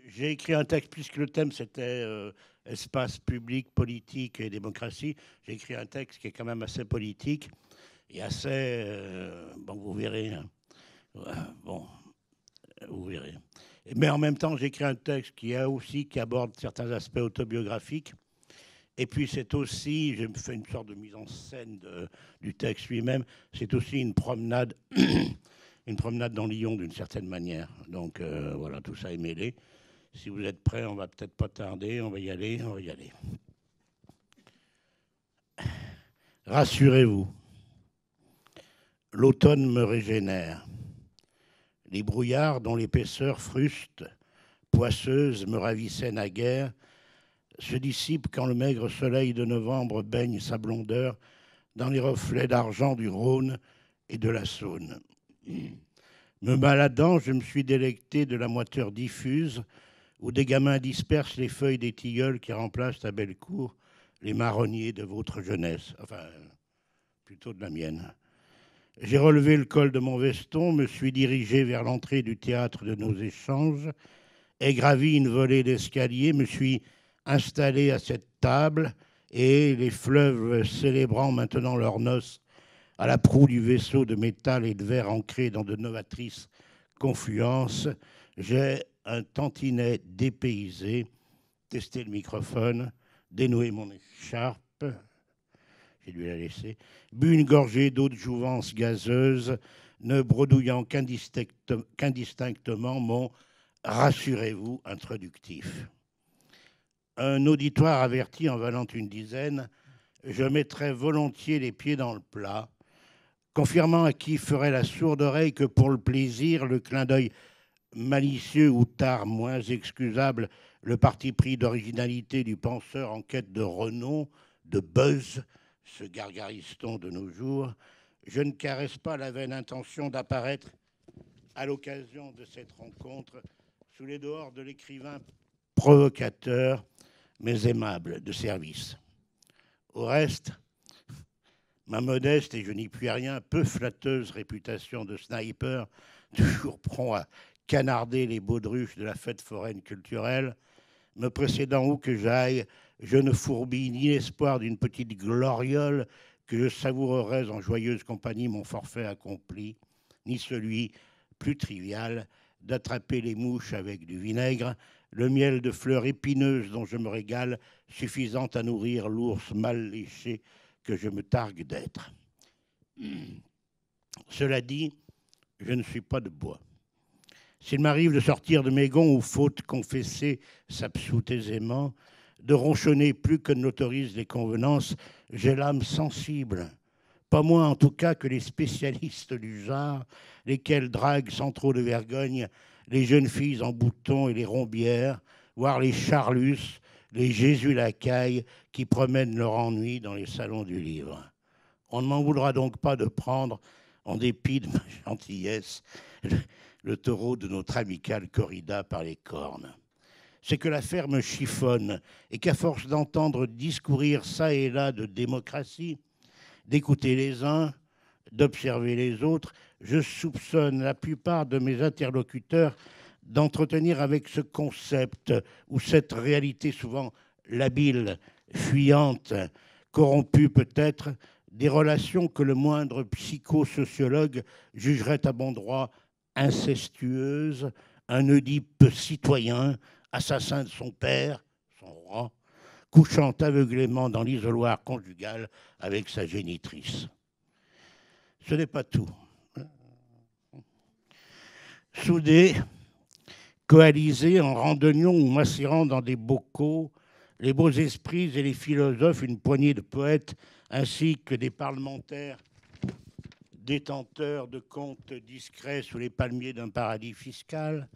J'ai écrit un texte, puisque le thème c'était espace public, politique et démocratie. J'ai écrit un texte qui est quand même assez politique et assez. Bon, vous verrez, hein. Ouais, bon, vous verrez. Mais en même temps, j'ai écrit un texte qui aborde certains aspects autobiographiques. Et puis c'est aussi, je me fais une sorte de mise en scène du texte lui-même. C'est aussi une promenade, une promenade dans Lyon d'une certaine manière. Donc voilà, tout ça est mêlé. Si vous êtes prêts, on va peut-être pas tarder, on va y aller, on va y aller. Rassurez-vous, l'automne me régénère. Les brouillards dont l'épaisseur fruste, poisseuse, me ravissait naguère, se dissipent quand le maigre soleil de novembre baigne sa blondeur dans les reflets d'argent du Rhône et de la Saône. Me baladant, je me suis délecté de la moiteur diffuse où des gamins dispersent les feuilles des tilleuls qui remplacent à Bellecour les marronniers de votre jeunesse, enfin, plutôt de la mienne. J'ai relevé le col de mon veston, me suis dirigé vers l'entrée du théâtre de nos échanges, ai gravi une volée d'escaliers, me suis installé à cette table et, les fleuves célébrant maintenant leurs noces à la proue du vaisseau de métal et de verre ancré dans de novatrices confluences, j'ai un tantinet dépaysé, testé le microphone, dénoué mon écharpe, j'ai dû la laisser, bu une gorgée d'eau de jouvence gazeuse, ne bredouillant qu'indistinctement mon rassurez-vous introductif. Un auditoire averti en valant une dizaine, je mettrais volontiers les pieds dans le plat, confirmant à qui ferait la sourde oreille que pour le plaisir, le clin d'œil malicieux ou tard moins excusable, le parti pris d'originalité du penseur en quête de renom, de buzz, ce gargariston de nos jours, je ne caresse pas la vaine intention d'apparaître à l'occasion de cette rencontre sous les dehors de l'écrivain provocateur, mais aimable de service. Au reste, ma modeste, et je n'y puis rien, peu flatteuse réputation de sniper, toujours prompt à canarder les baudruches de la fête foraine culturelle, me précédant où que j'aille, je ne fourbis ni l'espoir d'une petite gloriole que je savourerais en joyeuse compagnie mon forfait accompli, ni celui, plus trivial, d'attraper les mouches avec du vinaigre, le miel de fleurs épineuses dont je me régale, suffisant à nourrir l'ours mal léché que je me targue d'être. Cela dit, je ne suis pas de bois. S'il m'arrive de sortir de mes gonds où faute confessée s'absout aisément, de ronchonner plus que ne l'autorisent les convenances, j'ai l'âme sensible, pas moins en tout cas que les spécialistes du genre, lesquels draguent sans trop de vergogne les jeunes filles en boutons et les rombières, voire les charlus, les Jésus Lacaille qui promènent leur ennui dans les salons du livre. On ne m'en voudra donc pas de prendre, en dépit de ma gentillesse, le taureau de notre amicale corrida par les cornes. C'est que l'affaire me chiffonne et qu'à force d'entendre discourir ça et là de démocratie, d'écouter les uns, d'observer les autres, je soupçonne la plupart de mes interlocuteurs d'entretenir avec ce concept ou cette réalité souvent labile, fuyante, corrompue peut-être, des relations que le moindre psychosociologue jugerait à bon droit incestueuses, un Oedipe citoyen, assassin de son père, son roi, couchant aveuglément dans l'isoloir conjugal avec sa génitrice. Ce n'est pas tout. Soudés, coalisés en randonnions ou macérant dans des bocaux, les beaux esprits et les philosophes, une poignée de poètes, ainsi que des parlementaires détenteurs de comptes discrets sous les palmiers d'un paradis fiscal,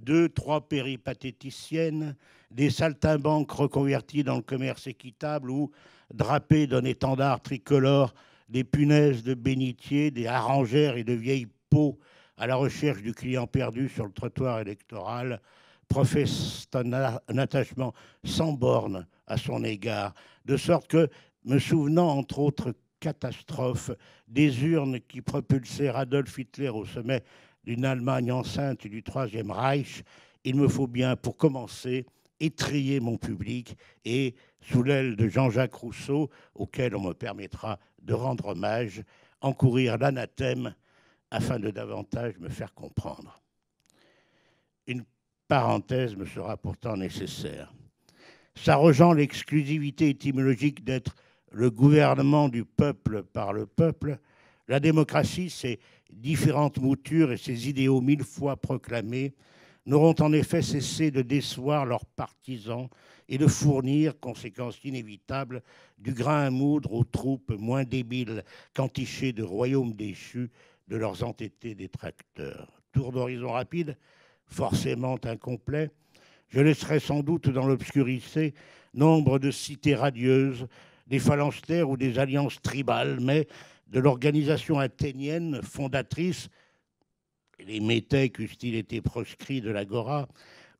2-3 péripatéticiennes, des saltimbanques reconvertis dans le commerce équitable ou, drapés d'un étendard tricolore, des punaises de bénitier, des harengères et de vieilles peaux à la recherche du client perdu sur le trottoir électoral, professent un attachement sans borne à son égard, de sorte que, me souvenant entre autres catastrophes des urnes qui propulsèrent Adolf Hitler au sommet d'une Allemagne enceinte du Troisième Reich, il me faut bien, pour commencer, étrier mon public et, sous l'aile de Jean-Jacques Rousseau, auquel on me permettra de rendre hommage, encourir l'anathème afin de davantage me faire comprendre. Une parenthèse me sera pourtant nécessaire. S'arrogeant l'exclusivité étymologique d'être le gouvernement du peuple par le peuple, la démocratie, ses différentes moutures et ses idéaux 1000 fois proclamés, n'auront en effet cessé de décevoir leurs partisans et de fournir, conséquence inévitable, du grain à moudre aux troupes moins débiles qu'entichées de royaumes déchus de leurs entêtés détracteurs. Tour d'horizon rapide, forcément incomplet, je laisserai sans doute dans l'obscurité nombre de cités radieuses, des phalanstères ou des alliances tribales, mais de l'organisation athénienne fondatrice, les métèques eussent-ils été proscrits de l'agora,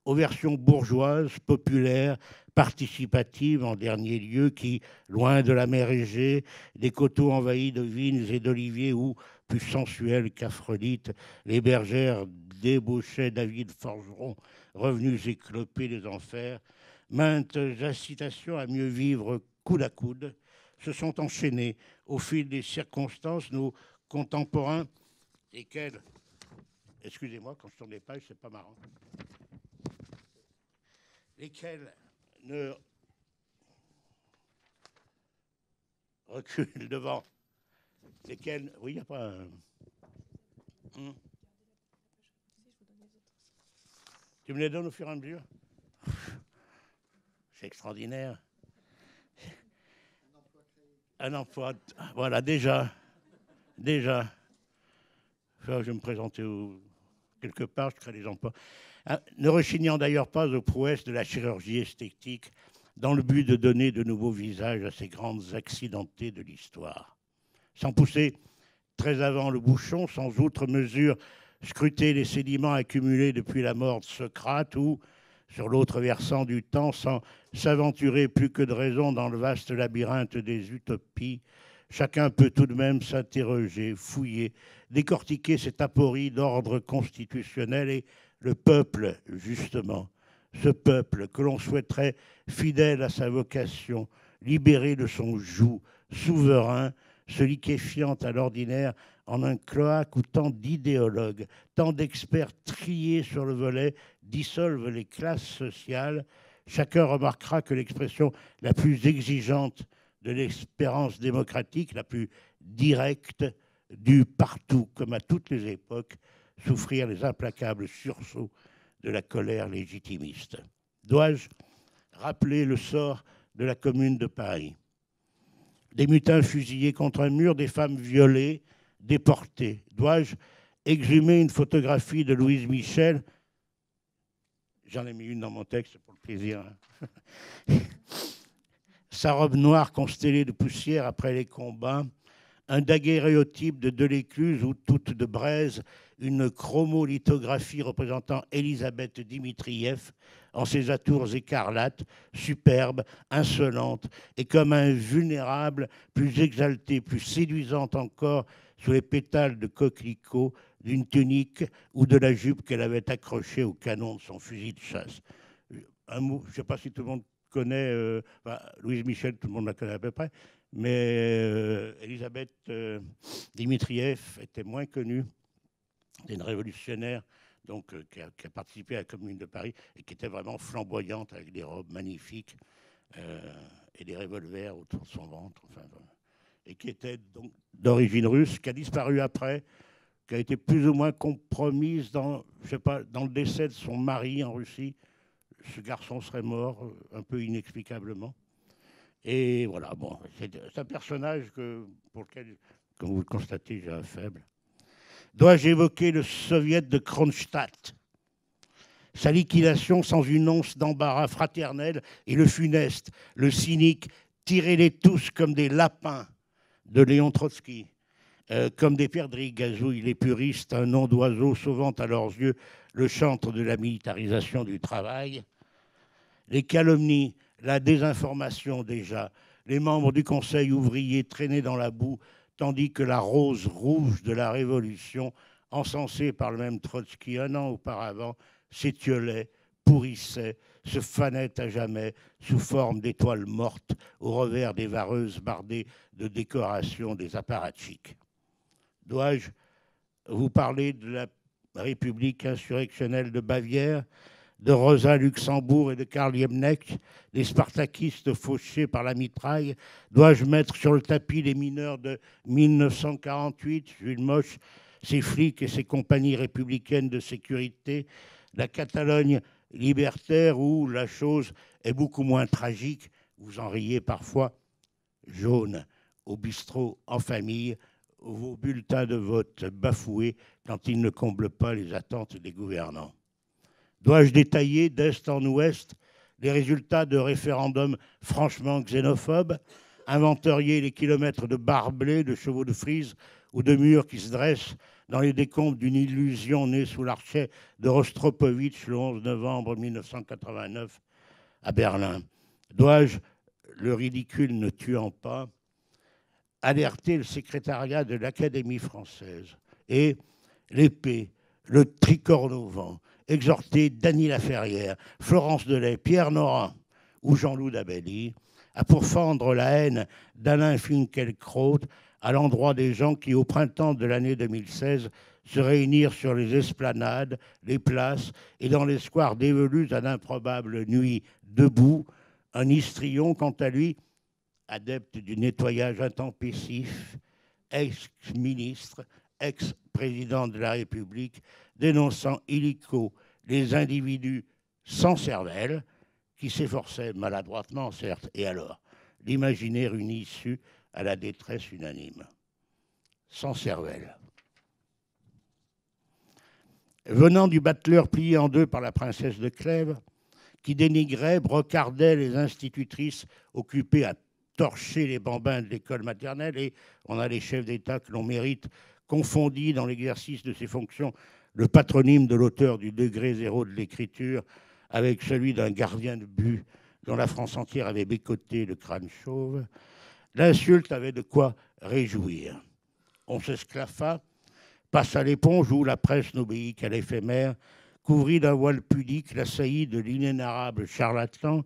aux versions bourgeoises, populaires, participatives en dernier lieu, qui, loin de la mer Égée, des coteaux envahis de vignes et d'oliviers où, plus sensuels qu'Aphrodite, les bergères débauchaient David forgeron, revenus éclopés des enfers, maintes incitations à mieux vivre coude à coude se sont enchaînées au fil des circonstances, nos contemporains, lesquels, excusez-moi, quand je tourne les pages, c'est pas marrant, lesquels ne reculent devant, lesquels, oui, il n'y a pas un... Tu me les donnes au fur et à mesure? C'est extraordinaire. Un emploi, voilà, déjà. Je vais me présenter quelque part, je crée des emplois. Ne rechignant d'ailleurs pas aux prouesses de la chirurgie esthétique dans le but de donner de nouveaux visages à ces grandes accidentées de l'histoire. Sans pousser très avant le bouchon, sans outre mesure scruter les sédiments accumulés depuis la mort de Socrate ou, sur l'autre versant du temps, sans s'aventurer plus que de raison dans le vaste labyrinthe des utopies, chacun peut tout de même s'interroger, fouiller, décortiquer cette aporie d'ordre constitutionnel et le peuple, justement, ce peuple que l'on souhaiterait fidèle à sa vocation, libéré de son joug, souverain, se liquéfiant à l'ordinaire en un cloaque où tant d'idéologues, tant d'experts triés sur le volet dissolvent les classes sociales, chacun remarquera que l'expression la plus exigeante de l'espérance démocratique, la plus directe, dut partout, comme à toutes les époques, souffrir les implacables sursauts de la colère légitimiste. Dois-je rappeler le sort de la Commune de Paris? Des mutins fusillés contre un mur, des femmes violées, déportées. Dois-je exhumer une photographie de Louise Michel? J'en ai mis une dans mon texte pour le plaisir. Sa robe noire constellée de poussière après les combats, un daguerréotype de Delécluze ou toute de Braise, une chromolithographie représentant Elisabeth Dimitrieff en ses atours écarlates, superbe, insolente et comme invulnérable, plus exaltée, plus séduisante encore sous les pétales de coquelicot d'une tunique ou de la jupe qu'elle avait accrochée au canon de son fusil de chasse. Un mot, je ne sais pas si tout le monde connaît, Louise Michel, tout le monde la connaît à peu près, mais Elisabeth Dimitrieff était moins connue. C'était une révolutionnaire donc, qui a participé à la Commune de Paris et qui était vraiment flamboyante avec des robes magnifiques et des revolvers autour de son ventre. Enfin, et qui était donc d'origine russe, qui a disparu après, qui a été plus ou moins compromise dans, je sais pas, dans le décès de son mari en Russie. Ce garçon serait mort un peu inexplicablement. Et voilà, bon, c'est un personnage pour lequel, comme vous le constatez, j'ai un faible. Dois-je évoquer le soviet de Kronstadt, sa liquidation sans une once d'embarras fraternel et le funeste, le cynique, tirez-les tous comme des lapins de Léon Trotsky, comme des perdrix gazouillent les puristes, un nom d'oiseau sauvant à leurs yeux le chantre de la militarisation du travail. Les calomnies, la désinformation déjà, les membres du Conseil ouvrier traînés dans la boue, tandis que la rose rouge de la Révolution, encensée par le même Trotsky un an auparavant, s'étiolait pourrissait, se fanait à jamais sous forme d'étoiles mortes au revers des vareuses bardées de décorations des apparatchiks. Dois-je vous parler de la République insurrectionnelle de Bavière, de Rosa Luxembourg et de Karl Liebknecht, les spartakistes fauchés par la mitraille? Dois-je mettre sur le tapis les mineurs de 1948, Jules Moche, ses flics et ses compagnies républicaines de sécurité, la Catalogne libertaire où la chose est beaucoup moins tragique, vous en riez parfois, jaune, au bistrot en famille, vos bulletins de vote bafoués quand ils ne comblent pas les attentes des gouvernants? Dois-je détailler d'est en ouest les résultats de référendums franchement xénophobes, inventorier les kilomètres de barbelés, de chevaux de frise ou de murs qui se dressent dans les décombres d'une illusion née sous l'archet de Rostropovitch le 11 novembre 1989 à Berlin? Dois-je, le ridicule ne tuant pas, alerter le secrétariat de l'Académie française et l'épée, le tricorne au vent, exhorter Dany Laferrière, Florence Delay, Pierre Nora ou Jean-Loup Dabelli à pourfendre la haine d'Alain Finkielkraut à l'endroit des gens qui, au printemps de l'année 2016, se réunirent sur les esplanades, les places et dans les squares dévolus à d'improbables nuits debout, un histrion, quant à lui, adepte du nettoyage intempestif, ex-ministre, ex-président de la République, dénonçant illico les individus sans cervelle qui s'efforçaient, maladroitement certes, et alors, d'imaginer une issue à la détresse unanime. Sans cervelle. Venant du battleur plié en deux par la princesse de Clèves, qui dénigrait, brocardait les institutrices occupées à torcher les bambins de l'école maternelle, et on a les chefs d'État que l'on mérite, confondit dans l'exercice de ses fonctions le patronyme de l'auteur du degré zéro de l'écriture avec celui d'un gardien de but dont la France entière avait bécoté le crâne chauve. L'insulte avait de quoi réjouir. On s'esclaffa, passa l'éponge où la presse n'obéit qu'à l'éphémère, couvrit d'un voile pudique la saillie de l'inénarrable charlatan,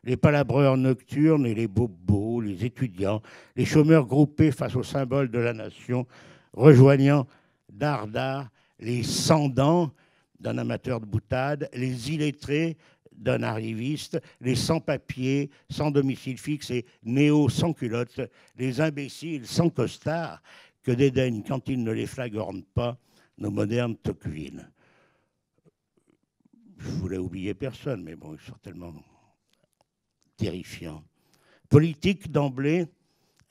les palabreurs nocturnes et les bobos, les étudiants, les chômeurs groupés face au symbole de la nation, rejoignant d'art les sans-dents d'un amateur de boutade, les illettrés d'un arriviste, les sans-papiers, sans domicile fixe et néo sans culotte, les imbéciles sans costard que dédaignent, quand ils ne les flagornent pas, nos modernes Tocqueville. Je voulais oublier personne, mais bon, ils sont tellement terrifiants. Politique d'emblée,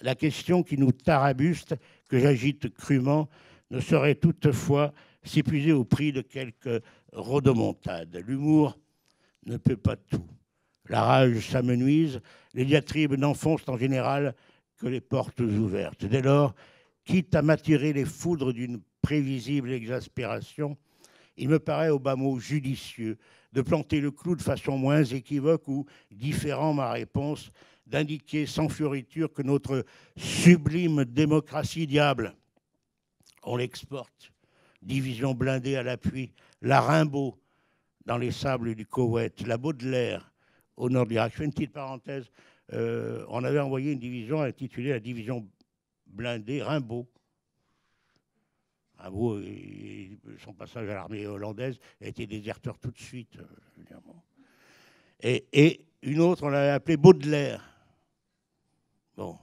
la question qui nous tarabuste, que j'agite crûment, ne saurait toutefois s'épuiser au prix de quelques rodomontades. L'humour ne peut pas tout. La rage s'amenuise, les diatribes n'enfoncent en général que les portes ouvertes. Dès lors, quitte à m'attirer les foudres d'une prévisible exaspération, il me paraît au bas mot judicieux de planter le clou de façon moins équivoque ou, différant ma réponse, d'indiquer sans fioriture que notre sublime démocratie diable, on l'exporte, division blindée à l'appui, la Rimbaud dans les sables du Koweït, la Baudelaire au nord de l'Irak. Je fais une petite parenthèse, on avait envoyé une division intitulée la division blindée Rimbaud. Rimbaud, son passage à l'armée hollandaise a été déserteur tout de suite. Et une autre, on l'avait appelée Baudelaire. Bon,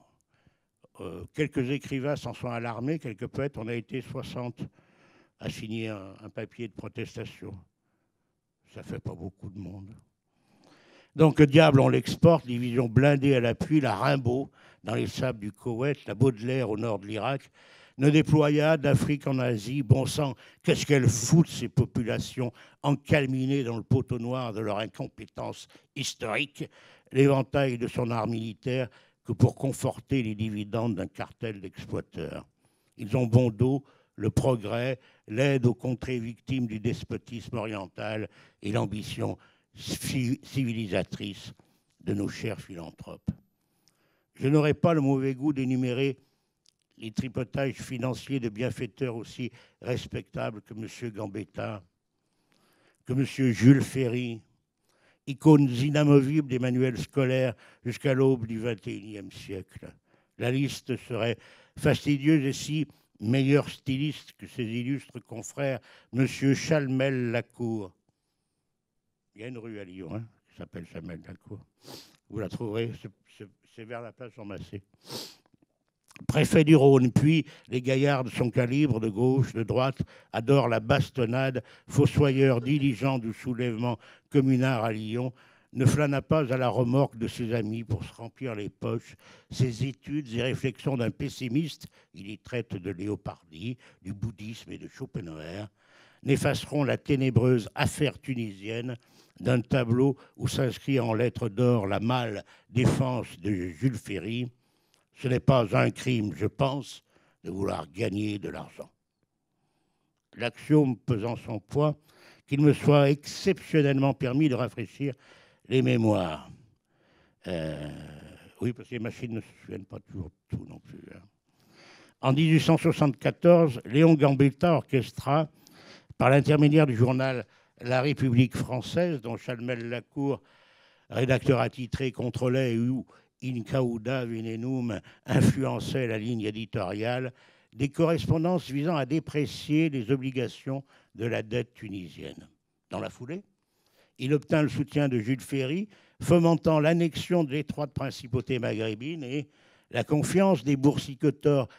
quelques écrivains s'en sont alarmés, quelques poètes. On a été 60 à signer un papier de protestation. Ça fait pas beaucoup de monde. Donc, le diable, on l'exporte, division blindée à l'appui, la Rimbaud dans les sables du Koweït, la Baudelaire au nord de l'Irak, ne déploya d'Afrique en Asie. Bon sang, qu'est-ce qu'elles foutent, ces populations encalminées dans le poteau noir de leur incompétence historique, l'éventail de son art militaire que pour conforter les dividendes d'un cartel d'exploiteurs. Ils ont bon dos le progrès, l'aide aux contrées victimes du despotisme oriental et l'ambition civilisatrice de nos chers philanthropes. Je n'aurais pas le mauvais goût d'énumérer les tripotages financiers de bienfaiteurs aussi respectables que M. Gambetta, que M. Jules Ferry, icônes inamovibles des manuels scolaires jusqu'à l'aube du XXIe siècle. La liste serait fastidieuse et si meilleur styliste que ses illustres confrères, M. Chalmel-Lacour. Il y a une rue à Lyon qui s'appelle Chalmel-Lacour. Vous la trouverez, c'est vers la place Jean-Massé. Préfet du Rhône, puis les gaillards de son calibre, de gauche, de droite, adorent la bastonnade, fossoyeur diligent du soulèvement communard à Lyon, ne flâna pas à la remorque de ses amis pour se remplir les poches. Ses études et réflexions d'un pessimiste, il y traite de Léopardi, du bouddhisme et de Schopenhauer, n'effaceront la ténébreuse affaire tunisienne d'un tableau où s'inscrit en lettres d'or la mâle défense de Jules Ferry. Ce n'est pas un crime, je pense, de vouloir gagner de l'argent. L'axiome pesant son poids, qu'il me soit exceptionnellement permis de rafraîchir les mémoires. Oui, parce que les machines ne se souviennent pas toujours de tout non plus. En 1874, Léon Gambetta orchestra, par l'intermédiaire du journal La République française, dont Chalmel-Lacour, rédacteur attitré, contrôlait et où In cauda venenum influençait la ligne éditoriale, des correspondances visant à déprécier les obligations de la dette tunisienne. Dans la foulée, il obtint le soutien de Jules Ferry, fomentant l'annexion de l'étroite principauté maghrébine et la confiance des boursicoteurs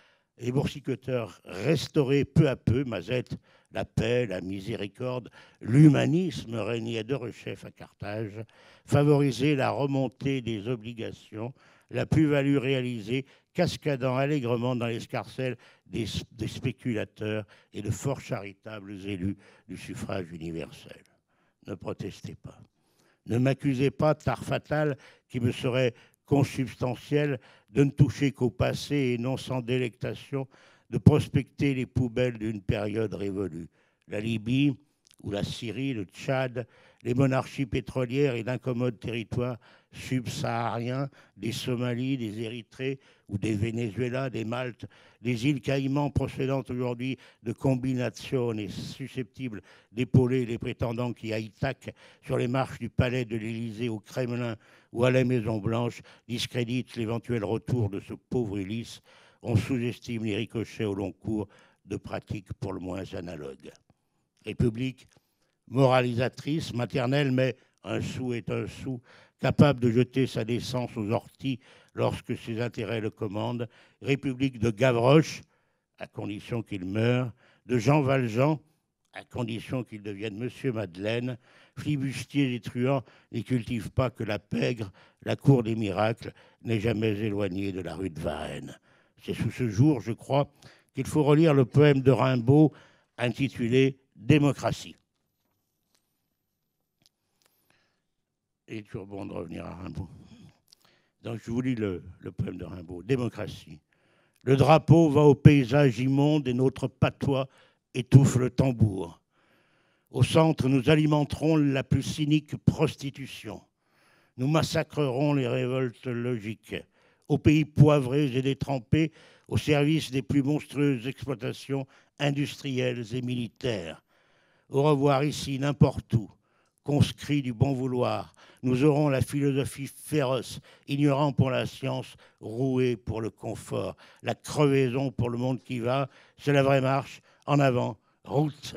restaurés peu à peu, Mazette, la paix, la miséricorde, l'humanisme régnait de rechef à Carthage, favoriser la remontée des obligations, la plus-value réalisée, cascadant allègrement dans l'escarcelle des spéculateurs et de fort charitables élus du suffrage universel. Ne protestez pas. Ne m'accusez pas, tare fatal, qui me serait consubstantiel, de ne toucher qu'au passé et non sans délectation, de prospecter les poubelles d'une période révolue. La Libye ou la Syrie, le Tchad, les monarchies pétrolières et d'incommodes territoires subsahariens, des Somalies, des Érythrées ou des Venezuela, des Maltes, des îles Caïmans procédant aujourd'hui de combinations et susceptibles d'épauler les prétendants qui aïtaquent sur les marches du palais de l'Élysée au Kremlin ou à la Maison-Blanche, discréditent l'éventuel retour de ce pauvre Ulysse. On sous-estime les ricochets au long cours de pratiques pour le moins analogues. République moralisatrice, maternelle, mais un sou est un sou, capable de jeter sa naissance aux orties lorsque ses intérêts le commandent. République de Gavroche, à condition qu'il meure, de Jean Valjean, à condition qu'il devienne Monsieur Madeleine. Flibustiers et truands n'y cultivent pas que la pègre, la cour des miracles n'est jamais éloignée de la rue de Varennes. C'est sous ce jour, je crois, qu'il faut relire le poème de Rimbaud intitulé « Démocratie ». Il est toujours bon de revenir à Rimbaud. Donc je vous lis le poème de Rimbaud. « Démocratie. Le drapeau va au paysage immonde et notre patois étouffe le tambour. Au centre, nous alimenterons la plus cynique prostitution. Nous massacrerons les révoltes logiques. Aux pays poivrés et détrempés, au service des plus monstrueuses exploitations industrielles et militaires. Au revoir ici, n'importe où, conscrits du bon vouloir, nous aurons la philosophie féroce, ignorant pour la science, rouée pour le confort, la crevaison pour le monde qui va, c'est la vraie marche, en avant, route. »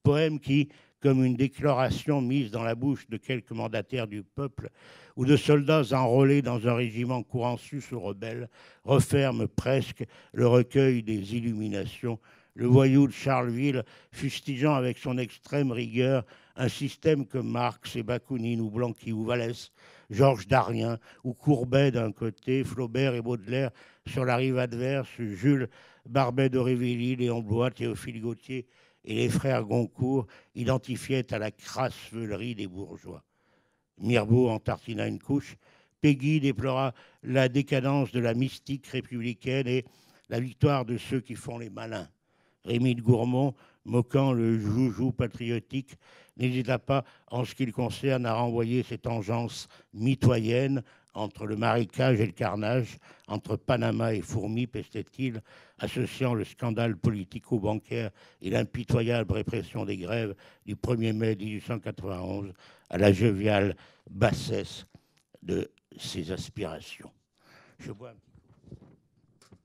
Poème qui, comme une déclaration mise dans la bouche de quelques mandataires du peuple ou de soldats enrôlés dans un régiment courant sus ou rebelle, referme presque le recueil des Illuminations, le voyou de Charleville fustigeant avec son extrême rigueur un système que Marx et Bakounine ou Blanqui ou Vallès, Georges Darien ou Courbet d'un côté, Flaubert et Baudelaire sur la rive adverse, Jules Barbet d'Aurevilly, Léon Bloy, Théophile Gautier et les frères Goncourt identifiaient à la crasse veulerie des bourgeois. Mirbeau en tartina une couche, Péguy déplora la décadence de la mystique républicaine et la victoire de ceux qui font les malins. Rémy de Gourmont, moquant le joujou patriotique, n'hésita pas, en ce qui le concerne, à renvoyer cette engeance mitoyenne entre le marécage et le carnage, entre Panama et fourmis, pestait-il, associant le scandale politico-bancaire et l'impitoyable répression des grèves du 1er mai 1891 à la joviale bassesse de ses aspirations. Je bois un petit coup.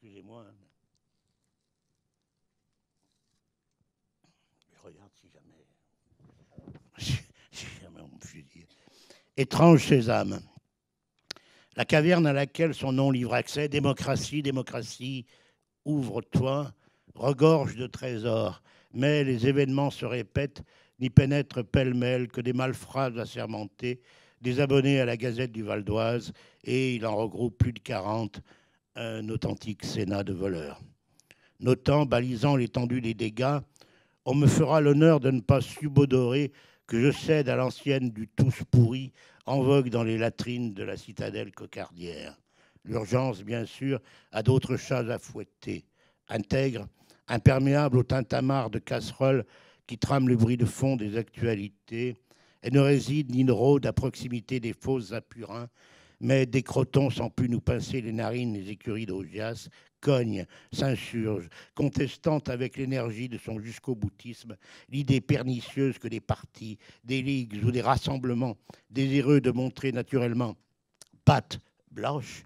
Excusez-moi. Je regarde si jamais on me fusille. Étrange sésame. La caverne à laquelle son nom livre accès, démocratie, démocratie, ouvre-toi, regorge de trésors. Mais les événements se répètent, n'y pénètrent pêle-mêle que des malfrats assermentés, des abonnés à la Gazette du Val d'Oise, et il en regroupe plus de 40, un authentique sénat de voleurs. Notant, balisant l'étendue des dégâts, on me fera l'honneur de ne pas subodorer que je cède à l'ancienne du tous pourri en vogue dans les latrines de la citadelle cocardière. L'urgence, bien sûr, a d'autres chats à fouetter. Intègre, imperméable au tintamarre de casseroles qui trament le bruit de fond des actualités, elle ne réside ni ne rôde à proximité des fosses à Purin, mais des crotons sans plus nous pincer les narines les écuries d'Augias, cogne, s'insurge, contestant avec l'énergie de son jusqu'au-boutisme l'idée pernicieuse que des partis, des ligues ou des rassemblements désireux de montrer naturellement patte blanche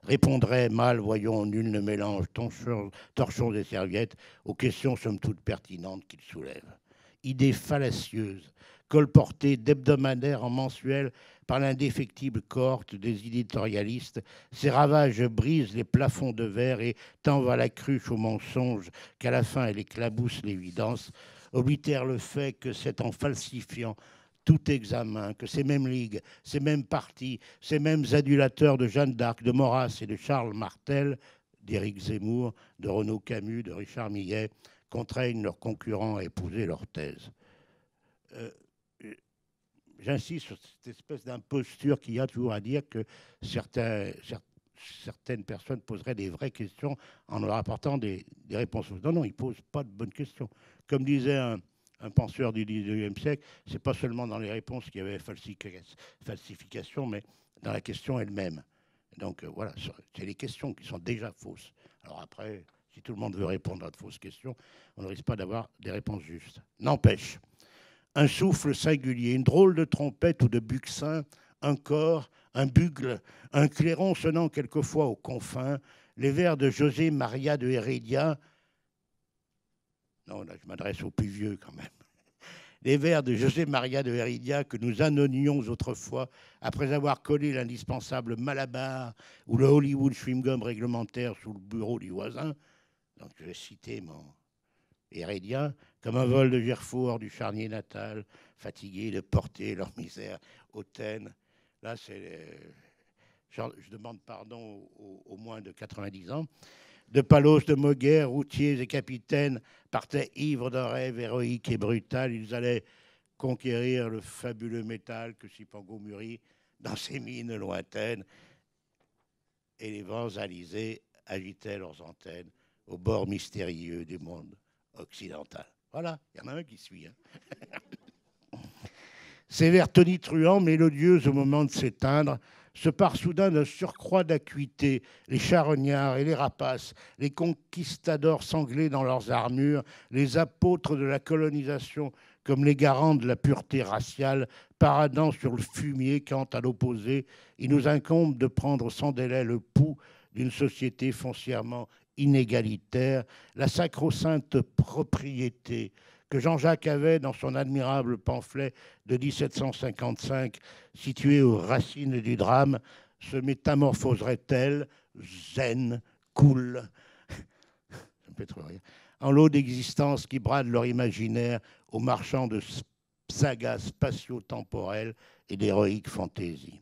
répondraient mal, voyons, nul ne mélange torchons et serviettes aux questions somme toute pertinentes qu'il soulève. Idée fallacieuse, colportée d'hebdomadaire en mensuel par l'indéfectible cohorte des éditorialistes, ces ravages brisent les plafonds de verre et tant va la cruche au mensonge qu'à la fin elle éclabousse l'évidence, oblitère le fait que c'est en falsifiant tout examen, que ces mêmes ligues, ces mêmes partis, ces mêmes adulateurs de Jeanne d'Arc, de Maurras et de Charles Martel, d'Éric Zemmour, de Renaud Camus, de Richard Millet, contraignent leurs concurrents à épouser leur thèse. J'insiste sur cette espèce d'imposture qu'il y a toujours à dire que certaines personnes poseraient des vraies questions en leur apportant des réponses. Non, non, ils ne posent pas de bonnes questions. Comme disait un penseur du XIXe siècle, ce n'est pas seulement dans les réponses qu'il y avait falsification, mais dans la question elle-même. Donc voilà, c'est les questions qui sont déjà fausses. Alors après, si tout le monde veut répondre à de fausses questions, on ne risque pas d'avoir des réponses justes. N'empêche, un souffle singulier, une drôle de trompette ou de buxin, un corps, un bugle, un clairon sonnant quelquefois aux confins, les vers de José Maria de Heredia. Non, là, je m'adresse aux plus vieux quand même. Les vers de José Maria de Heredia que nous annonnions autrefois après avoir collé l'indispensable Malabar ou le Hollywood chewing-gum réglementaire sous le bureau du voisin. Donc je vais citer mon Heredia, comme un vol de Gerfaux hors du charnier natal, fatigués de porter leur misère hautaine. Là, je demande pardon aux moins de 90 ans. De Palos, de Moguer, routiers et capitaines partaient ivres d'un rêve héroïque et brutal. Ils allaient conquérir le fabuleux métal que Cipango mûrit dans ses mines lointaines. Et les vents alizés agitaient leurs antennes au bord mystérieux du monde occidental. Voilà, il y en a un qui suit. Hein. Ces vers tonitruants, mélodieux au moment de s'éteindre, se parent soudain d'un surcroît d'acuité, les charognards et les rapaces, les conquistadors sanglés dans leurs armures, les apôtres de la colonisation comme les garants de la pureté raciale, paradant sur le fumier quand, à l'opposé, il nous incombe de prendre sans délai le pouls d'une société foncièrement inégalitaire, la sacro-sainte propriété que Jean-Jacques avait dans son admirable pamphlet de 1755, situé aux racines du drame, se métamorphoserait-elle, zen, cool, ça me fait trop rire, en lot d'existence qui bradent leur imaginaire aux marchands de sagas spatio-temporelles et d'héroïques fantaisies.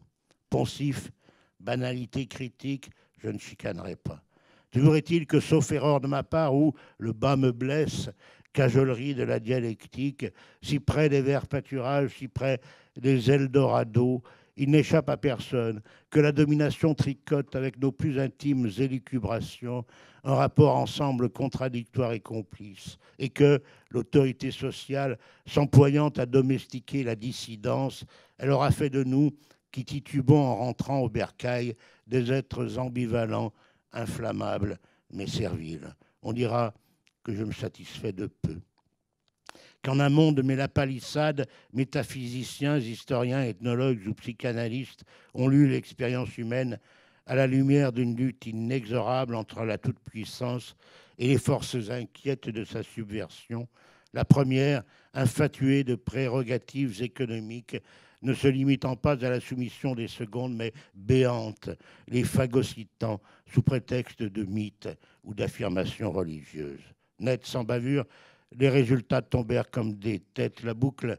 Poncif, banalité critique, je ne chicanerai pas. Toujours est-il que, sauf erreur de ma part, où le bas me blesse, cajolerie de la dialectique, si près des verts pâturages, si près des Eldorado, il n'échappe à personne que la domination tricote avec nos plus intimes élucubrations un rapport ensemble contradictoire et complice, et que l'autorité sociale, s'employant à domestiquer la dissidence, elle aura fait de nous qui titubons en rentrant au bercail, des êtres ambivalents, inflammables, mais serviles. On dira que je me satisfais de peu. Qu'en amont de la palissade, métaphysiciens, historiens, ethnologues ou psychanalystes ont lu l'expérience humaine à la lumière d'une lutte inexorable entre la toute-puissance et les forces inquiètes de sa subversion. La première, infatuée de prérogatives économiques, ne se limitant pas à la soumission des secondes, mais béante, les phagocytant sous prétexte de mythes ou d'affirmations religieuses. Net, sans bavure, les résultats tombèrent comme des têtes. La boucle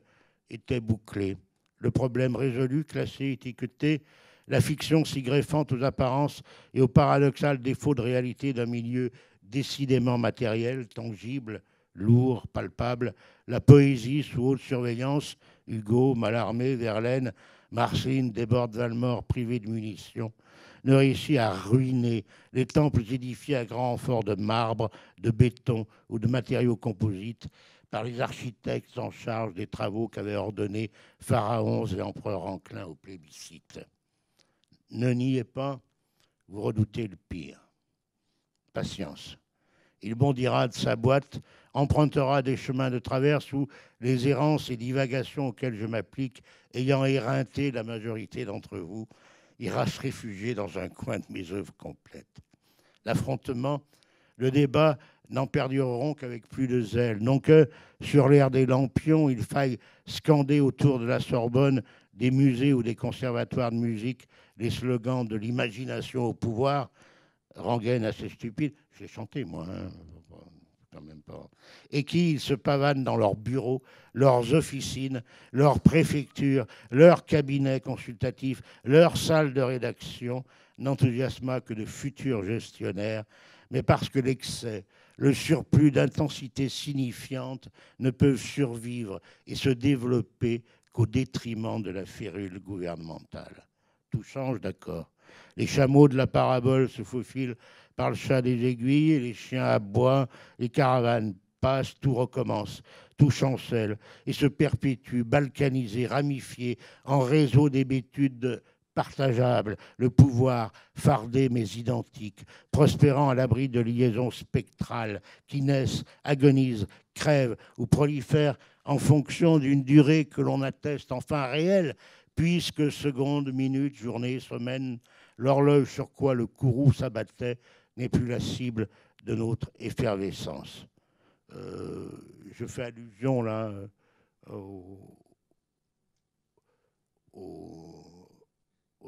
était bouclée. Le problème résolu, classé, étiqueté, la fiction s'y greffant aux apparences et au paradoxal défaut de réalité d'un milieu décidément matériel, tangible, lourd, palpable, la poésie sous haute surveillance, Hugo, Mallarmé, Verlaine, Marcine, Desbordes-Valmore, privés de munitions, ne réussit à ruiner les temples édifiés à grand renfort de marbre, de béton ou de matériaux composites par les architectes en charge des travaux qu'avaient ordonnés pharaons et empereurs enclins au plébiscite. Ne niez pas, vous redoutez le pire. Patience. Il bondira de sa boîte, empruntera des chemins de traverse où les errances et divagations auxquelles je m'applique, ayant éreinté la majorité d'entre vous, ira se réfugier dans un coin de mes œuvres complètes. L'affrontement, le débat n'en perdureront qu'avec plus de zèle. Non que, sur l'air des lampions, il faille scander autour de la Sorbonne, des musées ou des conservatoires de musique, les slogans de l'imagination au pouvoir, rengaine assez stupide, je l'ai chanté moi, hein, quand même pas. Et qui se pavanent dans leurs bureaux, leurs officines, leurs préfectures, leurs cabinets consultatifs, leurs salles de rédaction, n'enthousiasma que de futurs gestionnaires, mais parce que l'excès, le surplus d'intensité signifiante ne peuvent survivre et se développer qu'au détriment de la férule gouvernementale. Tout change, d'accord. Les chameaux de la parabole se faufilent par le chat des aiguilles, les chiens aboient, les caravanes passent, tout recommence, tout chancelle et se perpétue, balkanisé, ramifié, en réseau d'hébétudes partageables, le pouvoir, fardé mais identique, prospérant à l'abri de liaisons spectrales qui naissent, agonisent, crèvent ou prolifèrent en fonction d'une durée que l'on atteste enfin réelle, puisque secondes, minutes, journées, semaines, l'horloge sur quoi le courroux s'abattait n'est plus la cible de notre effervescence. Je fais allusion là aux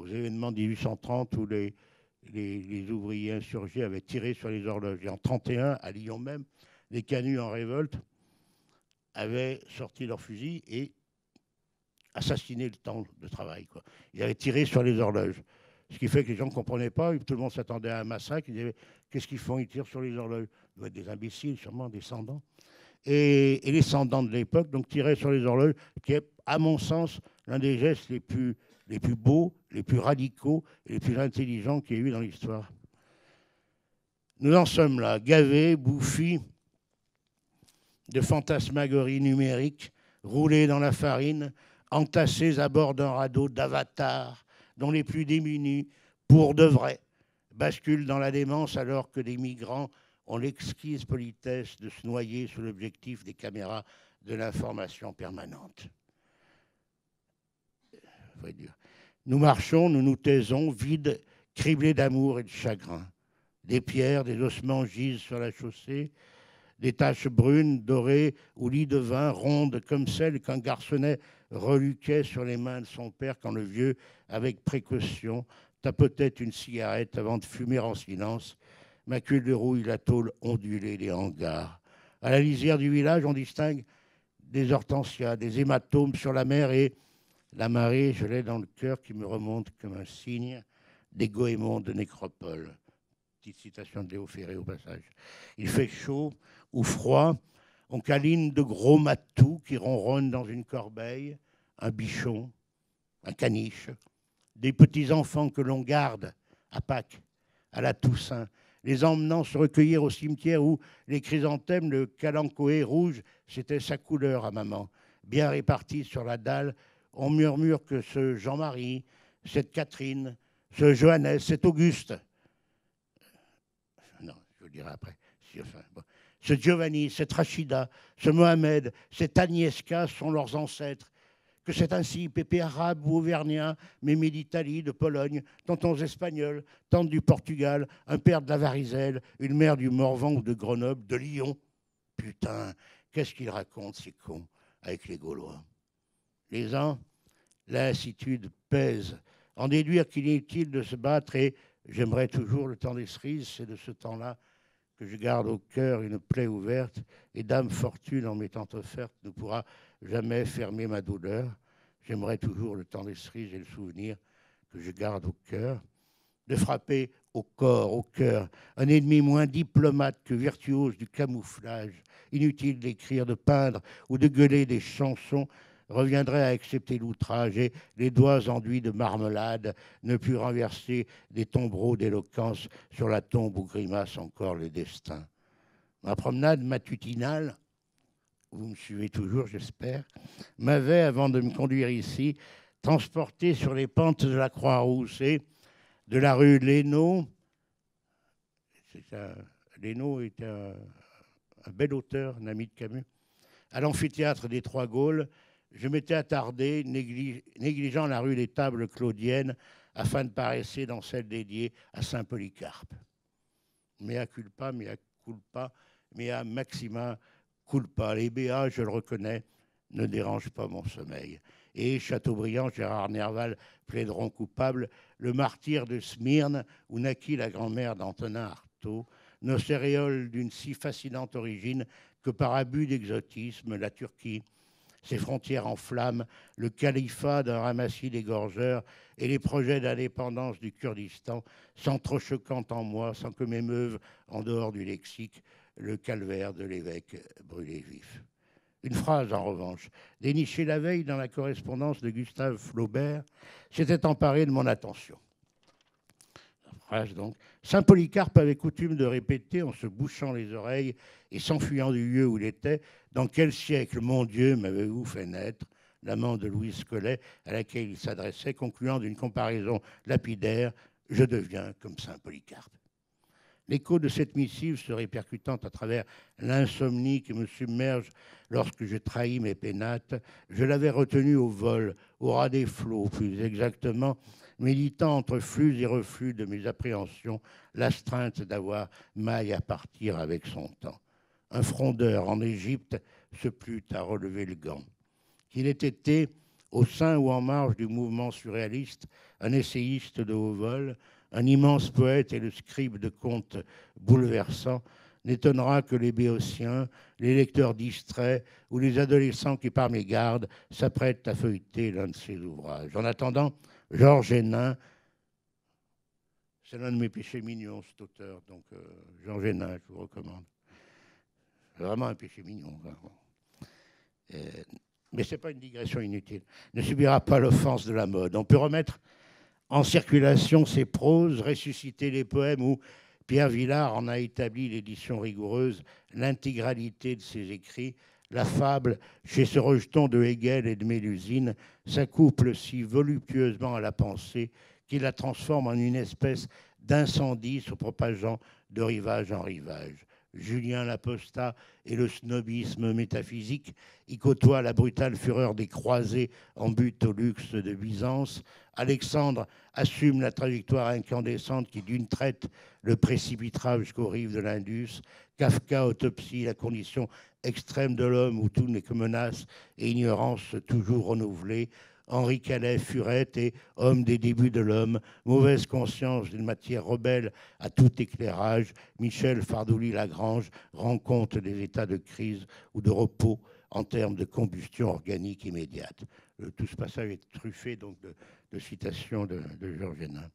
événements de 1830 où les ouvriers insurgés avaient tiré sur les horloges. Et en 1931, à Lyon même, les canuts en révolte avaient sorti leurs fusils et assassiné le temps de travail, quoi. Ils avaient tiré sur les horloges. Ce qui fait que les gens ne comprenaient pas, tout le monde s'attendait à un massacre. Ils disaient, qu'est-ce qu'ils font? Ils tirent sur les horloges. Ils doivent être des imbéciles, sûrement des sans-dents. Et les sans-dents de l'époque, donc, tiraient sur les horloges, qui est, à mon sens, l'un des gestes les plus beaux, les plus radicaux et les plus intelligents qu'il y ait eu dans l'histoire. Nous en sommes là, gavés, bouffis de fantasmagories numériques, roulés dans la farine, entassés à bord d'un radeau d'avatars dont les plus démunis, pour de vrai, basculent dans la démence alors que des migrants ont l'exquise politesse de se noyer sous l'objectif des caméras de l'information permanente. Nous marchons, nous nous taisons, vides, criblés d'amour et de chagrin. Des pierres, des ossements gisent sur la chaussée, des taches brunes, dorées ou lits de vin, rondes comme celles qu'un garçonnet reluquait sur les mains de son père quand le vieux, avec précaution, tapotait une cigarette avant de fumer en silence, macule de rouille la tôle ondulée des hangars. À la lisière du village, on distingue des hortensias, des hématomes sur la mer et la marée, je l'ai dans le cœur qui me remonte comme un signe, des goémons de nécropole. Petite citation de Léo Ferré au passage. Il fait chaud ou froid, on câline de gros matous qui ronronnent dans une corbeille, un bichon, un caniche, des petits-enfants que l'on garde à Pâques, à la Toussaint, les emmenant se recueillir au cimetière où les chrysanthèmes, le calanchoé rouge, c'était sa couleur à maman. Bien répartis sur la dalle, on murmure que ce Jean-Marie, cette Catherine, ce Johannes, cet Auguste. Non, je vous le dirai après. Ce Giovanni, cette Rachida, ce Mohamed, cette Agnieszka sont leurs ancêtres. Que c'est ainsi, pépé arabe ou auvergnat, mémé d'Italie, de Pologne, tontons espagnols, tante du Portugal, un père de la Varizelle, une mère du Morvan ou de Grenoble, de Lyon. Putain, qu'est-ce qu'ils racontent, ces cons, avec les Gaulois. Les uns, la lassitude pèse. En déduire qu'il est utile de se battre et j'aimerais toujours le temps des cerises, c'est de ce temps-là que je garde au cœur une plaie ouverte et dame fortune en m'étant offerte ne pourra jamais fermer ma douleur. J'aimerais toujours le temps des cerises et le souvenir que je garde au cœur. De frapper au corps, au cœur, un ennemi moins diplomate que virtuose du camouflage. Inutile d'écrire, de peindre ou de gueuler des chansons reviendrait à accepter l'outrage et les doigts enduits de marmelade ne purent renverser des tombereaux d'éloquence sur la tombe où grimace encore le destin. Ma promenade matutinale, vous me suivez toujours j'espère, m'avait, avant de me conduire ici, transporté sur les pentes de la Croix-Rousse et de la rue Lénaud. Lénaud était un bel auteur, un ami de Camus, à l'amphithéâtre des Trois Gaules. Je m'étais attardé, négligeant la rue des Tables claudiennes, afin de paresser dans celle dédiée à saint Polycarpe. Mea culpa, mea culpa, mea maxima culpa. Les béats, je le reconnais, ne dérangent pas mon sommeil. Et Chateaubriand, Gérard Nerval plaideront coupables. Le martyr de Smyrne, où naquit la grand-mère d'Antonin Artaud, nos céréoles d'une si fascinante origine que par abus d'exotisme, la Turquie, ses frontières en flammes, le califat d'un ramassis d'égorgeurs et les projets d'indépendance du Kurdistan, s'entrechoquant en moi, sans que m'émeuve, en dehors du lexique, le calvaire de l'évêque brûlé vif. Une phrase, en revanche, dénichée la veille dans la correspondance de Gustave Flaubert, s'était emparée de mon attention. Donc, saint Polycarpe avait coutume de répéter en se bouchant les oreilles et s'enfuyant du lieu où il était: dans quel siècle, mon Dieu, m'avez-vous fait naître? L'amant de Louise Collet, à laquelle il s'adressait, concluant d'une comparaison lapidaire: je deviens comme saint Polycarpe. L'écho de cette missive se répercutant à travers l'insomnie qui me submerge lorsque je trahis mes pénates, je l'avais retenu au vol, au ras des flots, plus exactement, méditant entre flux et reflux de mes appréhensions, l'astreinte d'avoir maille à partir avec son temps. Un frondeur en Égypte se plut à relever le gant. Qu'il ait été, au sein ou en marge du mouvement surréaliste, un essayiste de haut vol, un immense poète et le scribe de contes bouleversants, n'étonnera que les béotiens, les lecteurs distraits ou les adolescents qui, par mégarde, s'apprêtent à feuilleter l'un de ses ouvrages. En attendant, Georges Hénin, c'est l'un de mes péchés mignons, cet auteur, donc Georges Hénin, je vous recommande. C'est vraiment un péché mignon. Mais ce n'est pas une digression inutile. Ne subira pas l'offense de la mode. On peut remettre en circulation ses proses, ressusciter les poèmes où Pierre Villard en a établi l'édition rigoureuse, l'intégralité de ses écrits. La fable, chez ce rejeton de Hegel et de Mélusine, s'accouple si voluptueusement à la pensée qu'il la transforme en une espèce d'incendie se propageant de rivage en rivage. Julien l'Apostat et le snobisme métaphysique y côtoient la brutale fureur des croisés en but au luxe de Byzance. Alexandre assume la trajectoire incandescente qui, d'une traite, le précipitera jusqu'aux rives de l'Indus. Kafka autopsie la condition extrême de l'homme où tout n'est que menace et ignorance toujours renouvelée. Henri Calais, Furette et homme des débuts de l'homme, mauvaise conscience d'une matière rebelle à tout éclairage. Michel Fardouli-Lagrange rend compte des états de crise ou de repos en termes de combustion organique immédiate. Tout ce passage est truffé donc de citations de Georges Hénin.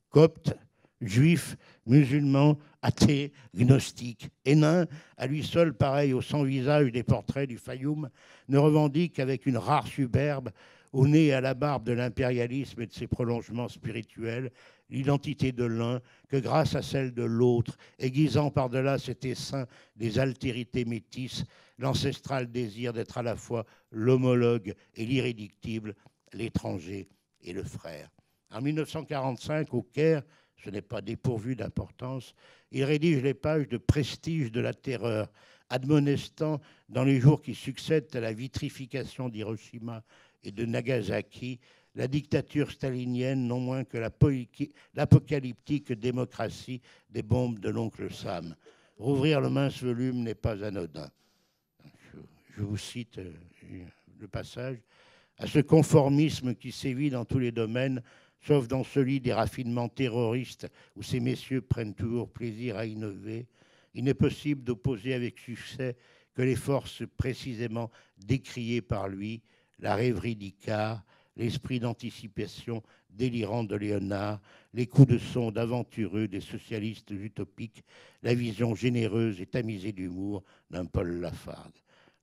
Copte, juif, musulman, athée, gnostique, Hénin, à lui seul pareil au sans-visage des portraits du Fayoum, ne revendique qu'avec une rare superbe, au nez et à la barbe de l'impérialisme et de ses prolongements spirituels, l'identité de l'un que grâce à celle de l'autre, aiguisant par-delà cet essaim des altérités métisses, l'ancestral désir d'être à la fois l'homologue et l'irréductible, l'étranger et le frère. En 1945, au Caire, ce n'est pas dépourvu d'importance, il rédige les pages de Prestige de la terreur, admonestant dans les jours qui succèdent à la vitrification d'Hiroshima et de Nagasaki la dictature stalinienne non moins que l'apocalyptique démocratie des bombes de l'oncle Sam. Rouvrir le mince volume n'est pas anodin. Je vous cite le passage. À ce conformisme qui sévit dans tous les domaines, sauf dans celui des raffinements terroristes où ces messieurs prennent toujours plaisir à innover, il n'est possible d'opposer avec succès que les forces précisément décriées par lui, la rêverie d'Icare, l'esprit d'anticipation délirant de Léonard, les coups de sonde aventureux des socialistes utopiques, la vision généreuse et tamisée d'humour d'un Paul Lafargue.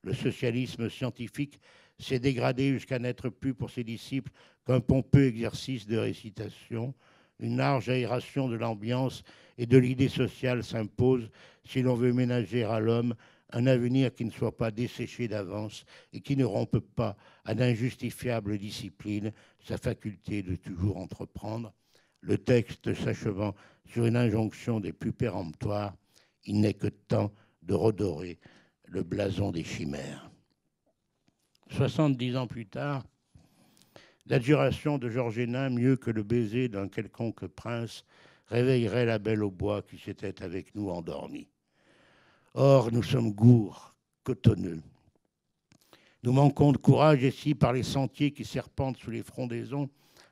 Le socialisme scientifique s'est dégradé jusqu'à n'être plus pour ses disciples qu'un pompeux exercice de récitation. Une large aération de l'ambiance et de l'idée sociale s'impose si l'on veut ménager à l'homme un avenir qui ne soit pas desséché d'avance et qui ne rompe pas à d'injustifiables disciplines sa faculté de toujours entreprendre. Le texte s'achevant sur une injonction des plus péremptoires, il n'est que temps de redorer le blason des chimères. 70 ans plus tard, l'adjuration de Georges Hénin, mieux que le baiser d'un quelconque prince, réveillerait la belle au bois qui s'était avec nous endormie. Or, nous sommes gourds, cotonneux. Nous manquons de courage et si, par les sentiers qui serpentent sous les frondaisons,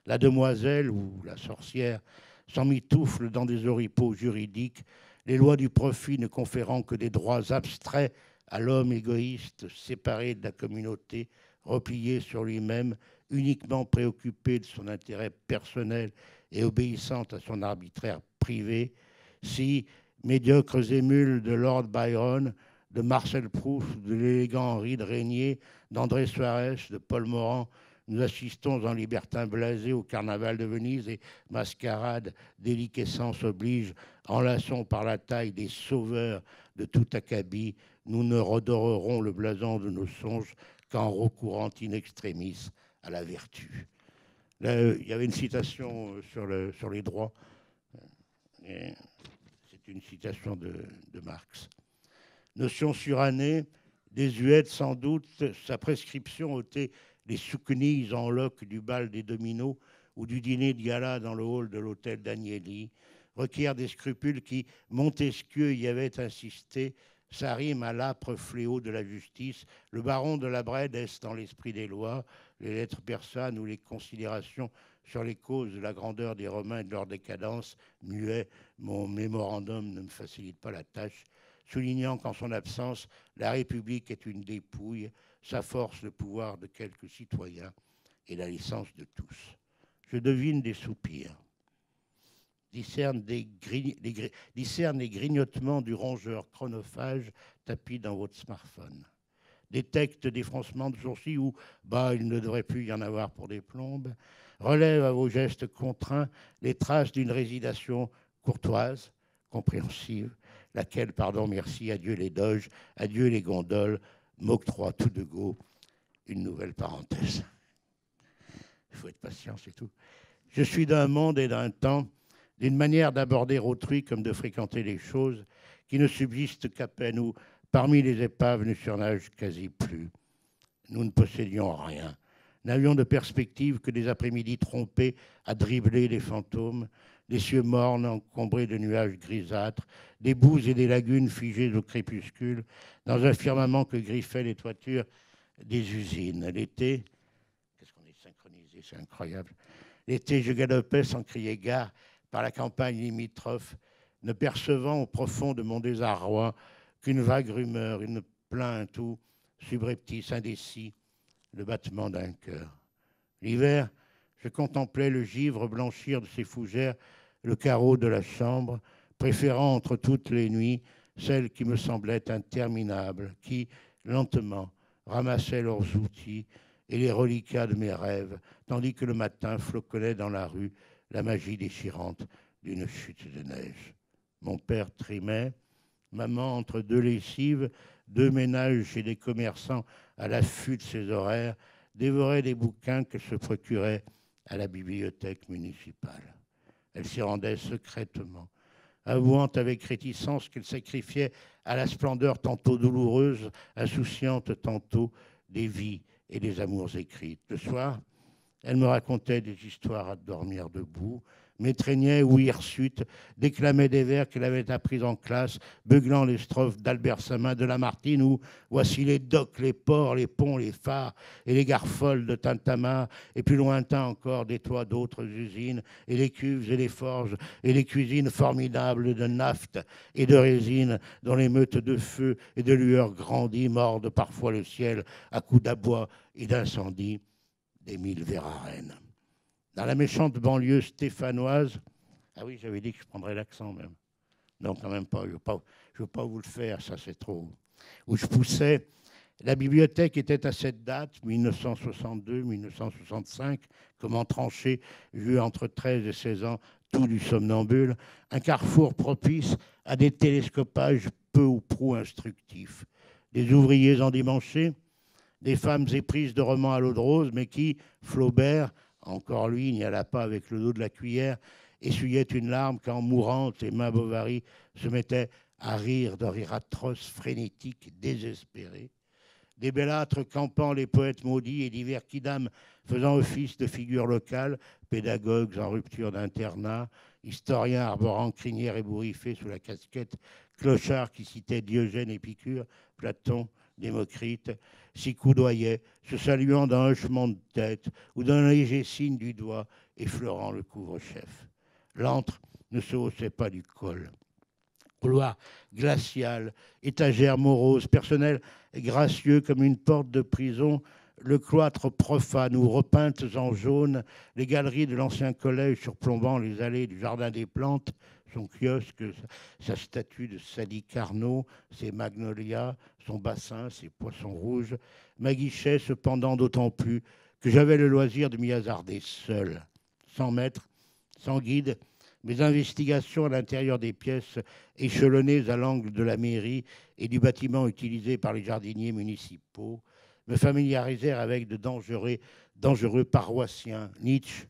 la demoiselle ou la sorcière s'emmitoufle dans des oripeaux juridiques, les lois du profit ne conférant que des droits abstraits à l'homme égoïste, séparé de la communauté, replié sur lui-même, uniquement préoccupé de son intérêt personnel et obéissant à son arbitraire privé, si, médiocres émules de Lord Byron, de Marcel Proust, de l'élégant Henri de Régnier, d'André Suarez, de Paul Morand, nous assistons en libertins blasés au carnaval de Venise et mascarade, déliquescence oblige, enlaçons par la taille des sauveurs de tout acabit, nous ne redorerons le blason de nos songes qu'en recourant in extremis à la vertu. Là, il y avait une citation sur les droits. C'est une citation de Marx. Notion surannée, désuète sans doute, sa prescription ôtait les souquenilles en loques du bal des dominos ou du dîner de gala dans le hall de l'hôtel d'Agnelli, requiert des scrupules qui, Montesquieu y avait insisté, ça rime à l'âpre fléau de la justice. Le baron de la Brède est dans l'esprit des lois, les lettres persanes ou les considérations sur les causes de la grandeur des Romains et de leur décadence, muet, mon mémorandum ne me facilite pas la tâche, soulignant qu'en son absence, la République est une dépouille, sa force le pouvoir de quelques citoyens et la licence de tous. Je devine des soupirs, discerne les grignotements du rongeur chronophage tapi dans votre smartphone, détecte des froncements de sourcils où, il ne devrait plus y en avoir pour des plombes, relève à vos gestes contraints les traces d'une résignation courtoise, compréhensive, laquelle, pardon, merci, adieu les doges, adieu les gondoles, m'octroie tout de go une nouvelle parenthèse. Il faut être patient, c'est tout. Je suis d'un monde et d'un temps, d'une manière d'aborder autrui comme de fréquenter les choses, qui ne subsistent qu'à peine où, parmi les épaves, ne surnage quasi plus. Nous ne possédions rien. N'avions de perspective que des après-midi trompés à dribbler les fantômes, des cieux mornes encombrés de nuages grisâtres, des boues et des lagunes figées au crépuscule, dans un firmament que griffaient les toitures des usines. L'été, qu'est-ce qu'on est synchronisé, c'est incroyable. L'été, je galopais sans crier gare par la campagne limitrophe, ne percevant au profond de mon désarroi qu'une vague rumeur, une plainte ou, subreptice, indécis, le battement d'un cœur. L'hiver, je contemplais le givre blanchir de ses fougères le carreau de la chambre, préférant entre toutes les nuits celles qui me semblaient interminables, qui, lentement, ramassaient leurs outils et les reliquats de mes rêves, tandis que le matin floconnait dans la rue la magie déchirante d'une chute de neige. Mon père trimait, maman, entre deux lessives, deux ménages chez des commerçants à l'affût de ses horaires, dévorait des bouquins que se procurait à la bibliothèque municipale. Elle s'y rendait secrètement, avouant avec réticence qu'elle sacrifiait à la splendeur tantôt douloureuse, insouciante tantôt, des vies et des amours écrites. Le soir, elle me racontait des histoires à dormir debout, m'étreignait ou hirsute, déclamait des vers qu'elle avait appris en classe, beuglant les strophes d'Albert Samin de Lamartine ou voici les docks, les ports, les ponts, les phares et les gares folles de Tintamarre et plus lointain encore des toits d'autres usines et les cuves et les forges et les cuisines formidables de naphte et de résine dont les meutes de feu et de lueurs grandies mordent parfois le ciel à coups d'abois et d'incendie d'Émile Verhaeren. Dans la méchante banlieue stéphanoise, ah oui, j'avais dit que je prendrais l'accent même. Non, quand même pas, je ne veux pas vous le faire, ça c'est trop. Où je poussais, la bibliothèque était à cette date, 1962-1965, comme en tranchée, vu entre 13 et 16 ans, tout du somnambule, un carrefour propice à des télescopages peu ou prou instructifs. Des ouvriers endimanchés, des femmes éprises de romans à l'eau de rose, mais qui, Flaubert, encore lui, n'y alla pas avec le dos de la cuillère, essuyait une larme quand, mourante, Emma Bovary se mettait à rire d'un rire atroce, frénétique, désespéré. Des bellâtres campant les poètes maudits et divers quidams faisant office de figures locales, pédagogues en rupture d'internat, historiens arborant crinière ébouriffée sous la casquette, clochards qui citaient Diogène, Épicure, Platon, Démocrite, s'y coudoyaient, se saluant d'un hochement de tête ou d'un léger signe du doigt, effleurant le couvre-chef. L'antre ne se haussait pas du col. Couloir glacial, étagère morose, personnel gracieux comme une porte de prison, le cloître profane où repeintes en jaune, les galeries de l'ancien collège surplombant les allées du jardin des plantes, son kiosque, sa statue de Sadi Carnot, ses magnolias, son bassin, ses poissons rouges, m'aguichaient cependant d'autant plus que j'avais le loisir de m'y hasarder seul, sans maître, sans guide. Mes investigations à l'intérieur des pièces échelonnées à l'angle de la mairie et du bâtiment utilisé par les jardiniers municipaux me familiarisèrent avec de dangereux paroissiens, Nietzsche,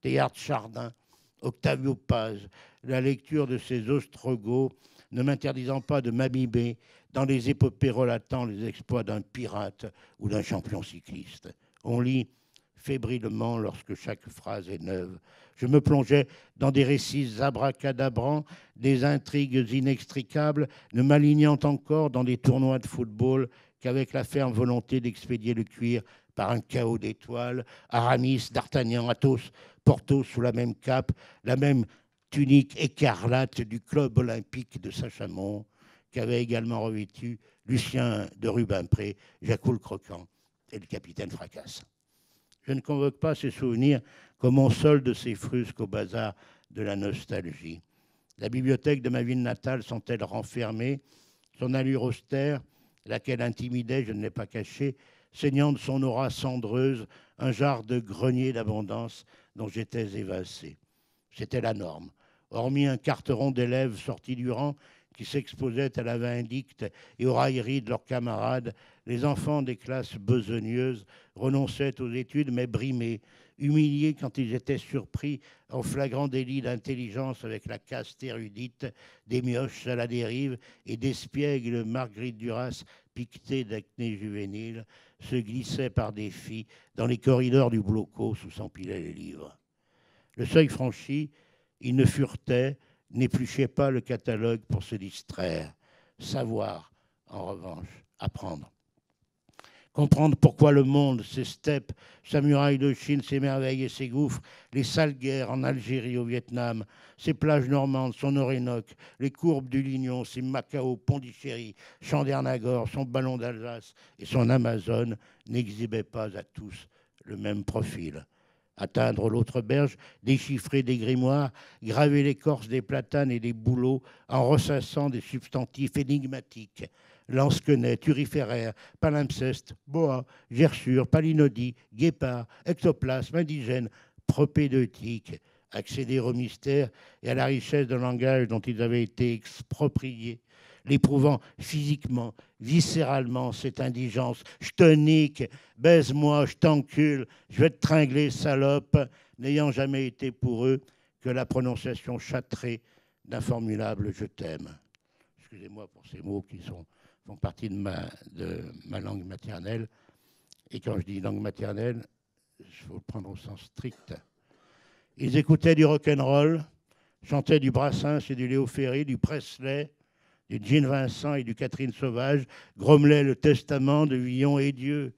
Théâtre Chardin, Octavio Paz, la lecture de ces ostrogos ne m'interdisant pas de m'abîmer dans les épopées relatant les exploits d'un pirate ou d'un champion cycliste. On lit fébrilement lorsque chaque phrase est neuve. Je me plongeais dans des récits abracadabrants, des intrigues inextricables, ne m'alignant encore dans des tournois de football qu'avec la ferme volonté d'expédier le cuir par un chaos d'étoiles, Aramis, D'Artagnan, Athos, Porthos sous la même cape, la même tunique écarlate du club olympique de Saint-Chamond, qu'avaient également revêtu Lucien de Rubempré, Jacques le Croquant et le capitaine Fracasse. Je ne convoque pas ces souvenirs comme on solde ses frusques au bazar de la nostalgie. La bibliothèque de ma ville natale sent-elle renfermée, son allure austère, laquelle intimidait, je ne l'ai pas caché, saignant de son aura cendreuse, un genre de grenier d'abondance dont j'étais évincé. C'était la norme. Hormis un carteron d'élèves sortis du rang qui s'exposaient à la vindicte et aux railleries de leurs camarades, les enfants des classes besogneuses renonçaient aux études, mais brimés, humiliés quand ils étaient surpris en flagrant délit d'intelligence avec la caste érudite, des mioches à la dérive et d'espiègles Marguerite Duras, piquetées d'acné juvénile, se glissaient par des filles dans les corridors du bloco où s'empilaient les livres. Le seuil franchi, ils ne furetaient, n'épluchaient pas le catalogue pour se distraire. Savoir, en revanche, apprendre. Comprendre pourquoi le monde, ses steppes, sa muraille de Chine, ses merveilles et ses gouffres, les sales guerres en Algérie, au Vietnam, ses plages normandes, son Orénoque, les courbes du Lignon, ses Macao, Pondichéry, Chandernagore, son ballon d'Alsace et son Amazone n'exhibaient pas à tous le même profil. Atteindre l'autre berge, déchiffrer des grimoires, graver l'écorce des platanes et des bouleaux en ressassant des substantifs énigmatiques. Lansquenet, turiféraire, palimpseste, boa, gerçure, palinodie, guépard, ectoplasme, indigène, propédeutique, accéder au mystère et à la richesse d'un langage dont ils avaient été expropriés, l'éprouvant physiquement, viscéralement, cette indigence. Je te nique, baise-moi, je t'encule, je vais te tringler, salope, n'ayant jamais été pour eux que la prononciation châtrée d'un formulable « je t'aime ». Excusez-moi pour ces mots qui font partie de ma langue maternelle. Et quand je dis langue maternelle, il faut le prendre au sens strict. Ils écoutaient du rock'n'roll, chantaient du Brassens et du Léo Ferré, du Presley, du Gene Vincent et du Catherine Sauvage, grommelaient le testament de Villon et Dieu.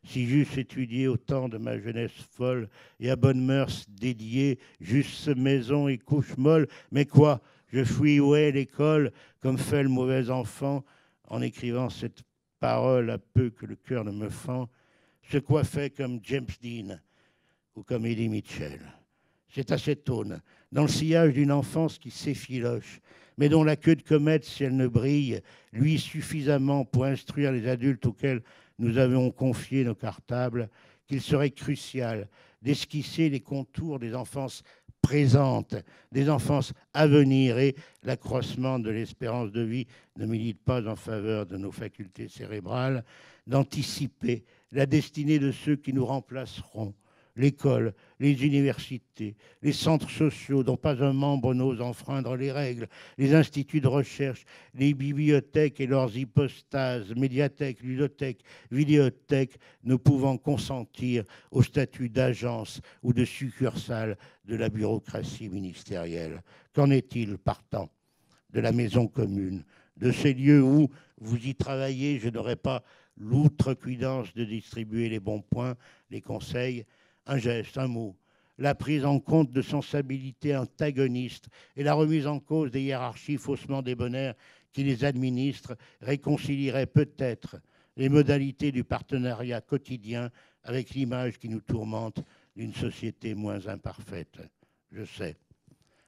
Si j'eusse étudié au temps de ma jeunesse folle et à bonnes mœurs dédiée, juste maison et couche molle, mais quoi, je fuis ouais l'école, comme fait le mauvais enfant, en écrivant cette parole à peu que le cœur ne me fend, se coiffait comme James Dean ou comme Eddie Mitchell. C'est acétone, dans le sillage d'une enfance qui s'effiloche, mais dont la queue de comète, si elle ne brille, lui suffisamment pour instruire les adultes auxquels nous avions confié nos cartables, qu'il serait crucial d'esquisser les contours des enfances présentes, des enfances à venir, et l'accroissement de l'espérance de vie ne milite pas en faveur de nos facultés cérébrales, d'anticiper la destinée de ceux qui nous remplaceront, l'école, les universités, les centres sociaux dont pas un membre n'ose enfreindre les règles, les instituts de recherche, les bibliothèques et leurs hypostases, médiathèques, ludothèques, vidéothèques, ne pouvant consentir au statut d'agence ou de succursale de la bureaucratie ministérielle. Qu'en est-il, partant, de la maison commune, de ces lieux où vous y travaillez, je n'aurai pas l'outrecuidance de distribuer les bons points, les conseils, un geste, un mot, la prise en compte de sensibilités antagonistes et la remise en cause des hiérarchies faussement débonnaires qui les administrent réconcilierait peut-être les modalités du partenariat quotidien avec l'image qui nous tourmente d'une société moins imparfaite. Je sais.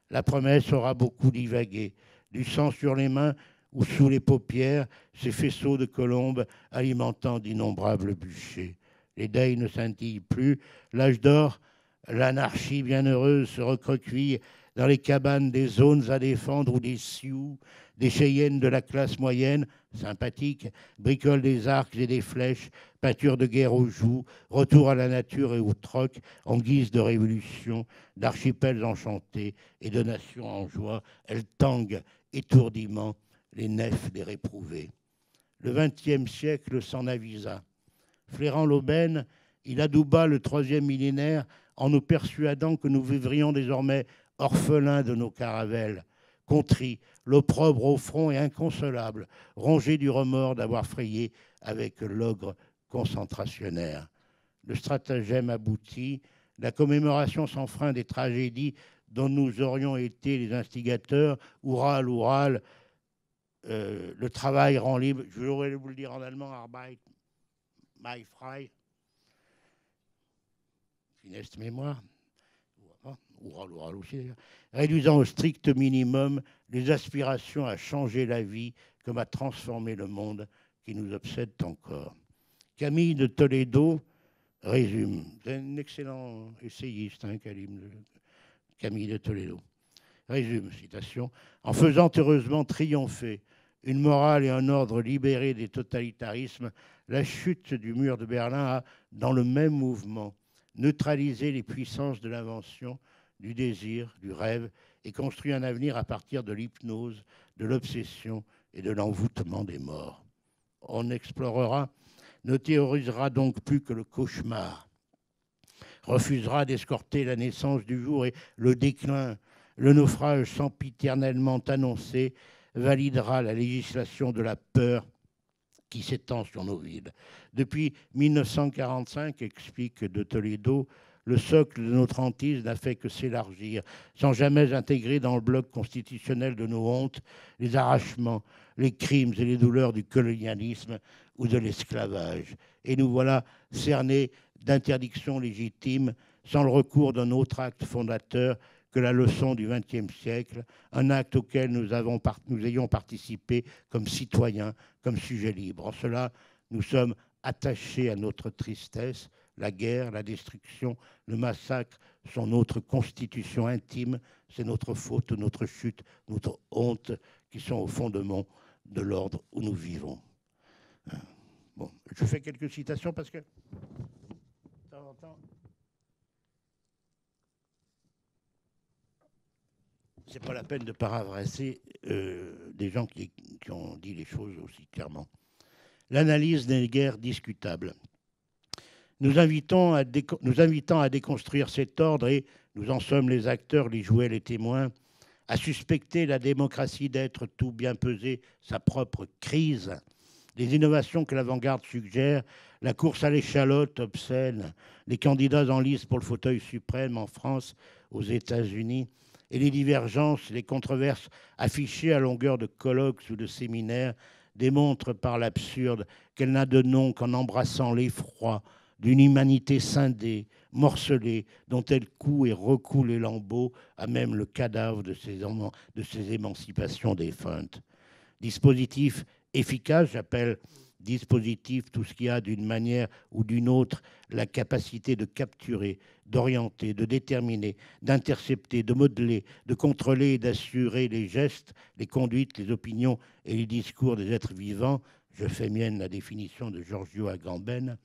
La promesse aura beaucoup divagué, du sang sur les mains ou sous les paupières, ces faisceaux de colombes alimentant d'innombrables bûchers. Les deuils ne scintillent plus. L'âge d'or, l'anarchie bienheureuse se recroqueville dans les cabanes des zones à défendre où des Sioux, des Cheyennes de la classe moyenne, sympathiques, bricolent des arcs et des flèches, peinture de guerre aux joues, retour à la nature et au troc en guise de révolution, d'archipels enchantés et de nations en joie. Elles tanguent étourdiment les nefs des réprouvés. Le XXe siècle s'en avisa. Flairant l'aubaine, il adouba le troisième millénaire en nous persuadant que nous vivrions désormais orphelins de nos caravelles, contrits, l'opprobre au front et inconsolables, rongés du remords d'avoir frayé avec l'ogre concentrationnaire. Le stratagème abouti, la commémoration sans frein des tragédies dont nous aurions été les instigateurs, Ural, Ural, le travail rend libre, je vais vous le dire en allemand, Arbeit, macht frei, funeste mémoire, Ural aussi d'ailleurs, réduisant au strict minimum les aspirations à changer la vie comme à transformer le monde qui nous obsède encore. Camille de Toledo résume, c'est un excellent essayiste, hein, Camille de Toledo, résume, citation, en faisant heureusement triompher une morale et un ordre libérés des totalitarismes, la chute du mur de Berlin a, dans le même mouvement, neutralisé les puissances de l'invention, du désir, du rêve, et construit un avenir à partir de l'hypnose, de l'obsession et de l'envoûtement des morts. On ne théorisera donc plus que le cauchemar, refusera d'escorter la naissance du jour et le déclin, le naufrage sempiternellement annoncé, validera la législation de la peur qui s'étend sur nos villes. Depuis 1945, explique de Toledo, le socle de notre hantise n'a fait que s'élargir, sans jamais intégrer dans le bloc constitutionnel de nos hontes les arrachements, les crimes et les douleurs du colonialisme ou de l'esclavage. Et nous voilà cernés d'interdictions légitimes, sans le recours d'un autre acte fondateur que la leçon du XXe siècle, un acte auquel nous ayons participé comme citoyens, comme sujets libres. En cela, nous sommes attachés à notre tristesse. La guerre, la destruction, le massacre sont notre constitution intime, c'est notre faute, notre chute, notre honte qui sont au fondement de l'ordre où nous vivons. Bon, je fais quelques citations parce que, de temps en temps, c'est pas la peine de paraphraser des gens qui ont dit les choses aussi clairement. L'analyse n'est guère discutable. Nous invitons à déconstruire cet ordre et nous en sommes les acteurs, les jouets, les témoins, à suspecter la démocratie d'être tout bien pesé sa propre crise. Les innovations que l'avant-garde suggère, la course à l'échalote obscène, les candidats en lice pour le fauteuil suprême en France, aux États-Unis, et les divergences, les controverses affichées à longueur de colloques ou de séminaires démontrent par l'absurde qu'elle n'a de nom qu'en embrassant l'effroi d'une humanité scindée, morcelée, dont elle coud et recoud les lambeaux, à même le cadavre de ces émancipations défuntes. Dispositif efficace, j'appelle dispositif tout ce qui a d'une manière ou d'une autre la capacité de capturer, d'orienter, de déterminer, d'intercepter, de modeler, de contrôler et d'assurer les gestes, les conduites, les opinions et les discours des êtres vivants. Je fais mienne la définition de Giorgio Agamben.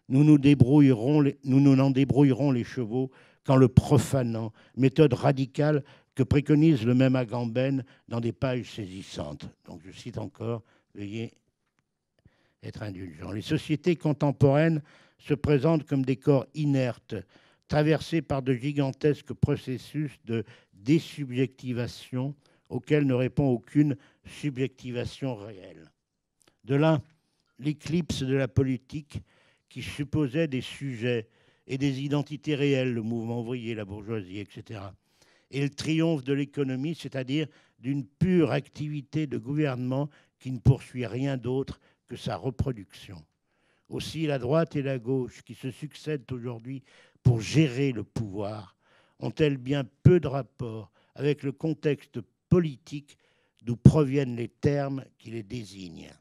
Nous nous en débrouillerons les chevaux qu'en le profanant, méthode radicale que préconise le même Agamben dans des pages saisissantes. Donc je cite encore, veuillez être indulgents. Les sociétés contemporaines se présentent comme des corps inertes, traversés par de gigantesques processus de désubjectivation auxquels ne répond aucune subjectivation réelle. De là, l'éclipse de la politique qui supposait des sujets et des identités réelles, le mouvement ouvrier, la bourgeoisie, etc. Et le triomphe de l'économie, c'est-à-dire d'une pure activité de gouvernement qui ne poursuit rien d'autre que sa reproduction. Aussi, la droite et la gauche qui se succèdent aujourd'hui pour gérer le pouvoir ont-elles bien peu de rapport avec le contexte politique d'où proviennent les termes qui les désignent.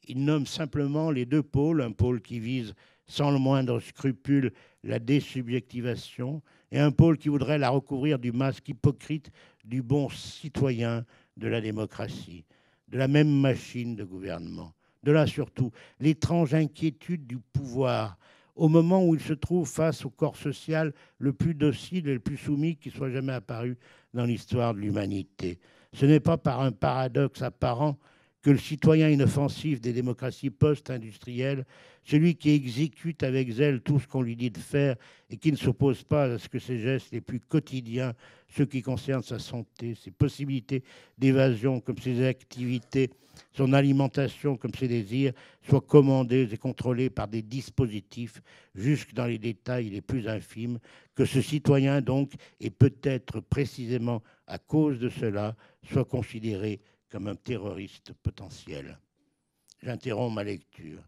Ils nomment simplement les deux pôles, un pôle qui vise sans le moindre scrupule la désubjectivation et un pôle qui voudrait la recouvrir du masque hypocrite du bon citoyen de la démocratie, de la même machine de gouvernement. De là surtout l'étrange inquiétude du pouvoir au moment où il se trouve face au corps social le plus docile et le plus soumis qui soit jamais apparu dans l'histoire de l'humanité. Ce n'est pas par un paradoxe apparent que le citoyen inoffensif des démocraties post-industrielles, celui qui exécute avec zèle tout ce qu'on lui dit de faire et qui ne s'oppose pas à ce que ses gestes les plus quotidiens, ceux qui concernent sa santé, ses possibilités d'évasion comme ses activités, son alimentation comme ses désirs, soient commandés et contrôlés par des dispositifs jusque dans les détails les plus infimes, que ce citoyen donc, et peut-être précisément à cause de cela, soit considéré comme un terroriste potentiel. J'interromps ma lecture.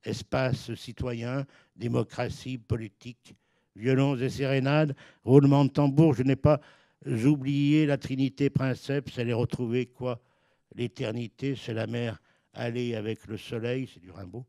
Espace citoyen, démocratie, politique, violons et sérénades, roulement de tambour, je n'ai pas oublié la Trinité princeps, elle est retrouvée quoi? L'éternité, c'est la mer allée avec le soleil, c'est du Rimbaud.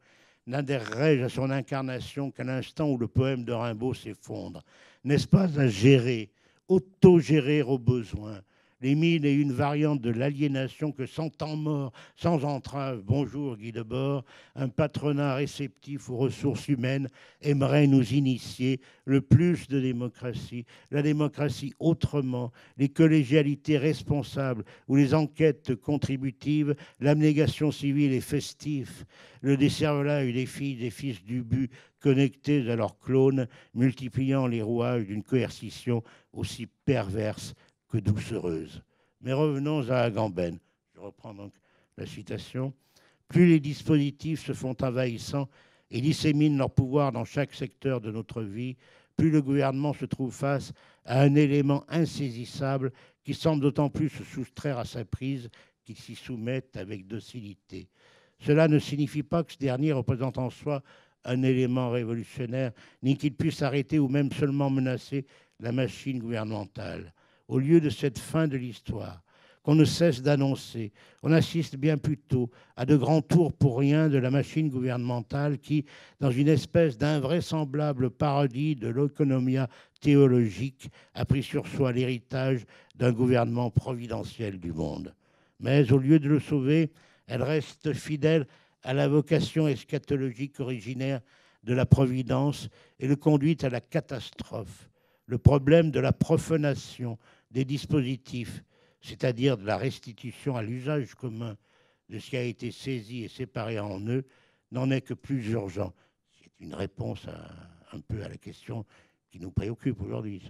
N'adhérerai-je à son incarnation qu'à l'instant où le poème de Rimbaud s'effondre? N'est-ce pas à gérer, auto-gérer au besoin, les mille et une variantes de l'aliénation que sans temps mort, sans entrave, bonjour Guy Debord, un patronat réceptif aux ressources humaines aimerait nous initier le plus de démocratie, la démocratie autrement, les collégialités responsables ou les enquêtes contributives, l'abnégation civile et festive, le décervelage des filles et des fils du but connectés à leurs clones, multipliant les rouages d'une coercition aussi perverse que doucereuse. Mais revenons à Agamben. Je reprends donc la citation. Plus les dispositifs se font envahissants et disséminent leur pouvoir dans chaque secteur de notre vie, plus le gouvernement se trouve face à un élément insaisissable qui semble d'autant plus se soustraire à sa prise qu'il s'y soumet avec docilité. Cela ne signifie pas que ce dernier représente en soi un élément révolutionnaire, ni qu'il puisse arrêter ou même seulement menacer la machine gouvernementale. Au lieu de cette fin de l'histoire qu'on ne cesse d'annoncer, on assiste bien plutôt à de grands tours pour rien de la machine gouvernementale qui, dans une espèce d'invraisemblable parodie de l'économia théologique, a pris sur soi l'héritage d'un gouvernement providentiel du monde. Mais au lieu de le sauver, elle reste fidèle à la vocation eschatologique originaire de la Providence et le conduit à la catastrophe. Le problème de la profanation des dispositifs, c'est-à-dire de la restitution à l'usage commun de ce qui a été saisi et séparé en eux, n'en est que plus urgent. C'est une réponse un peu à la question qui nous préoccupe aujourd'hui,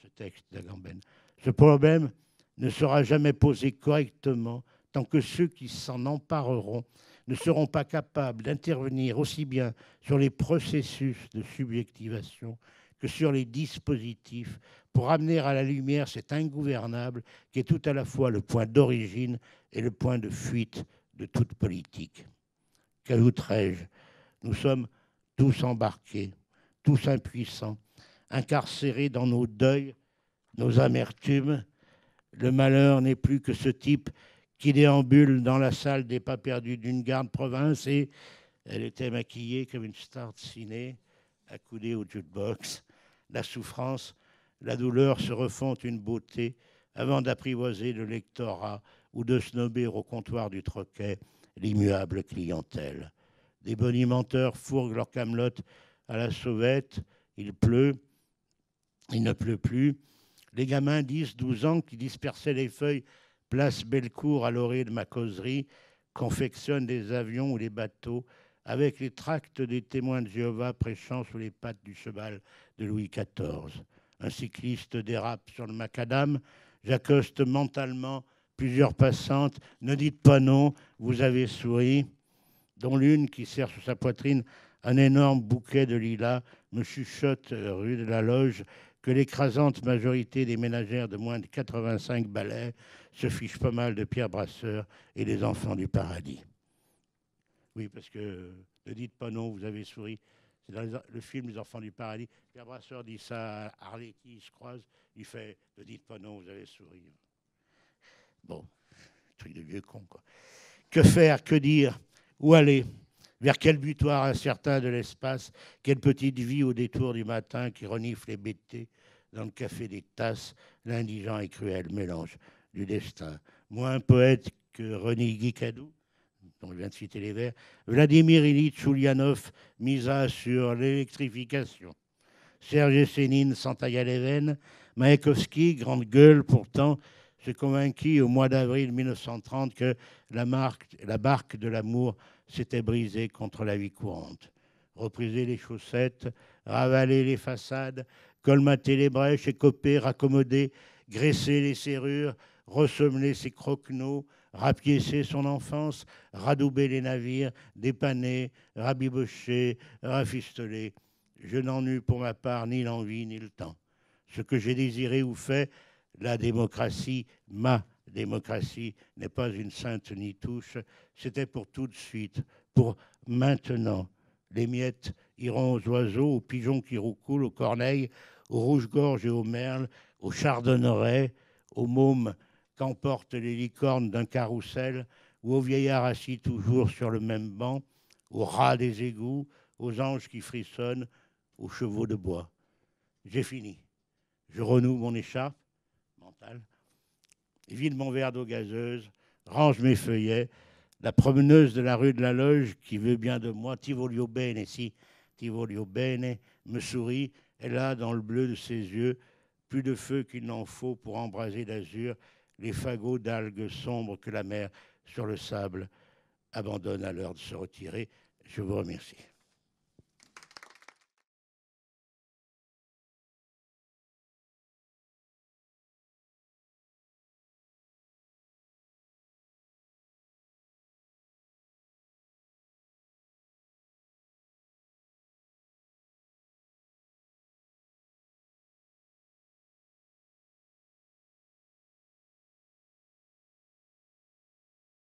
ce texte d'Agamben. Ce problème ne sera jamais posé correctement tant que ceux qui s'en empareront ne seront pas capables d'intervenir aussi bien sur les processus de subjectivation que sur les dispositifs pour amener à la lumière cet ingouvernable qui est tout à la fois le point d'origine et le point de fuite de toute politique. Qu'ajouterais-je? Nous sommes tous embarqués, tous impuissants, incarcérés dans nos deuils, nos amertumes. Le malheur n'est plus que ce type qui déambule dans la salle des pas perdus d'une garde province et elle était maquillée comme une star de ciné, accoudée au jukebox. La souffrance, la douleur se refont une beauté avant d'apprivoiser le lectorat ou de snober au comptoir du troquet l'immuable clientèle. Des bonimenteurs fourguent leur camelote à la sauvette, il pleut, il ne pleut plus. Les gamins 10-12 ans qui dispersaient les feuilles place Bellecour à l'orée de ma causerie confectionnent des avions ou des bateaux avec les tracts des témoins de Jéhovah prêchant sous les pattes du cheval de Louis XIV. Un cycliste dérape sur le macadam, j'accoste mentalement plusieurs passantes. Ne dites pas non, vous avez souri. Dont l'une qui serre sous sa poitrine un énorme bouquet de lilas me chuchote rue de la Loge que l'écrasante majorité des ménagères de moins de 85 balais se fichent pas mal de Pierre Brasseur et des enfants du paradis. Oui, parce que ne dites pas non, vous avez souri. C'est dans le film Les enfants du paradis. Pierre Brasseur dit ça à Arletty, il se croise, il fait ne dites pas non, vous avez souri. Bon, truc de vieux con, quoi. Que faire, que dire, où aller? Vers quel butoir incertain de l'espace? Quelle petite vie au détour du matin qui renifle les bêtés dans le café des tasses, l'indigent et cruel mélange du destin. Moins poète que René Guicadou, dont je viens de citer les vers, Vladimir Ilitch Ulyanov misa sur l'électrification. Serge Есенine s'entailla les veines, Maïkovski, grande gueule pourtant, se convainquit au mois d'avril 1930 que la barque de l'amour s'était brisée contre la vie courante. Repriser les chaussettes, ravaler les façades, colmater les brèches, écoper, raccommoder, graisser les serrures, ressemeler ses croquenots, rapiécer son enfance, radouber les navires, dépanner, rabibocher, rafistoler. Je n'en eus pour ma part ni l'envie ni le temps. Ce que j'ai désiré ou fait, la démocratie, ma démocratie, n'est pas une sainte nitouche, c'était pour tout de suite, pour maintenant. Les miettes iront aux oiseaux, aux pigeons qui roucoulent, aux corneilles, aux rouges-gorges et aux merles, aux chardonnerets, aux mômes qu'emportent les licornes d'un carrousel, ou aux vieillards assis toujours sur le même banc, aux rats des égouts, aux anges qui frissonnent, aux chevaux de bois. J'ai fini. Je renoue mon écharpe mentale, vide mon verre d'eau gazeuse, range mes feuillets. La promeneuse de la rue de la Loge, qui veut bien de moi, ti voglio bene, si, ti voglio bene, me sourit. Elle a dans le bleu de ses yeux plus de feu qu'il n'en faut pour embraser d'azur les fagots d'algues sombres que la mer, sur le sable, abandonne à l'heure de se retirer. Je vous remercie.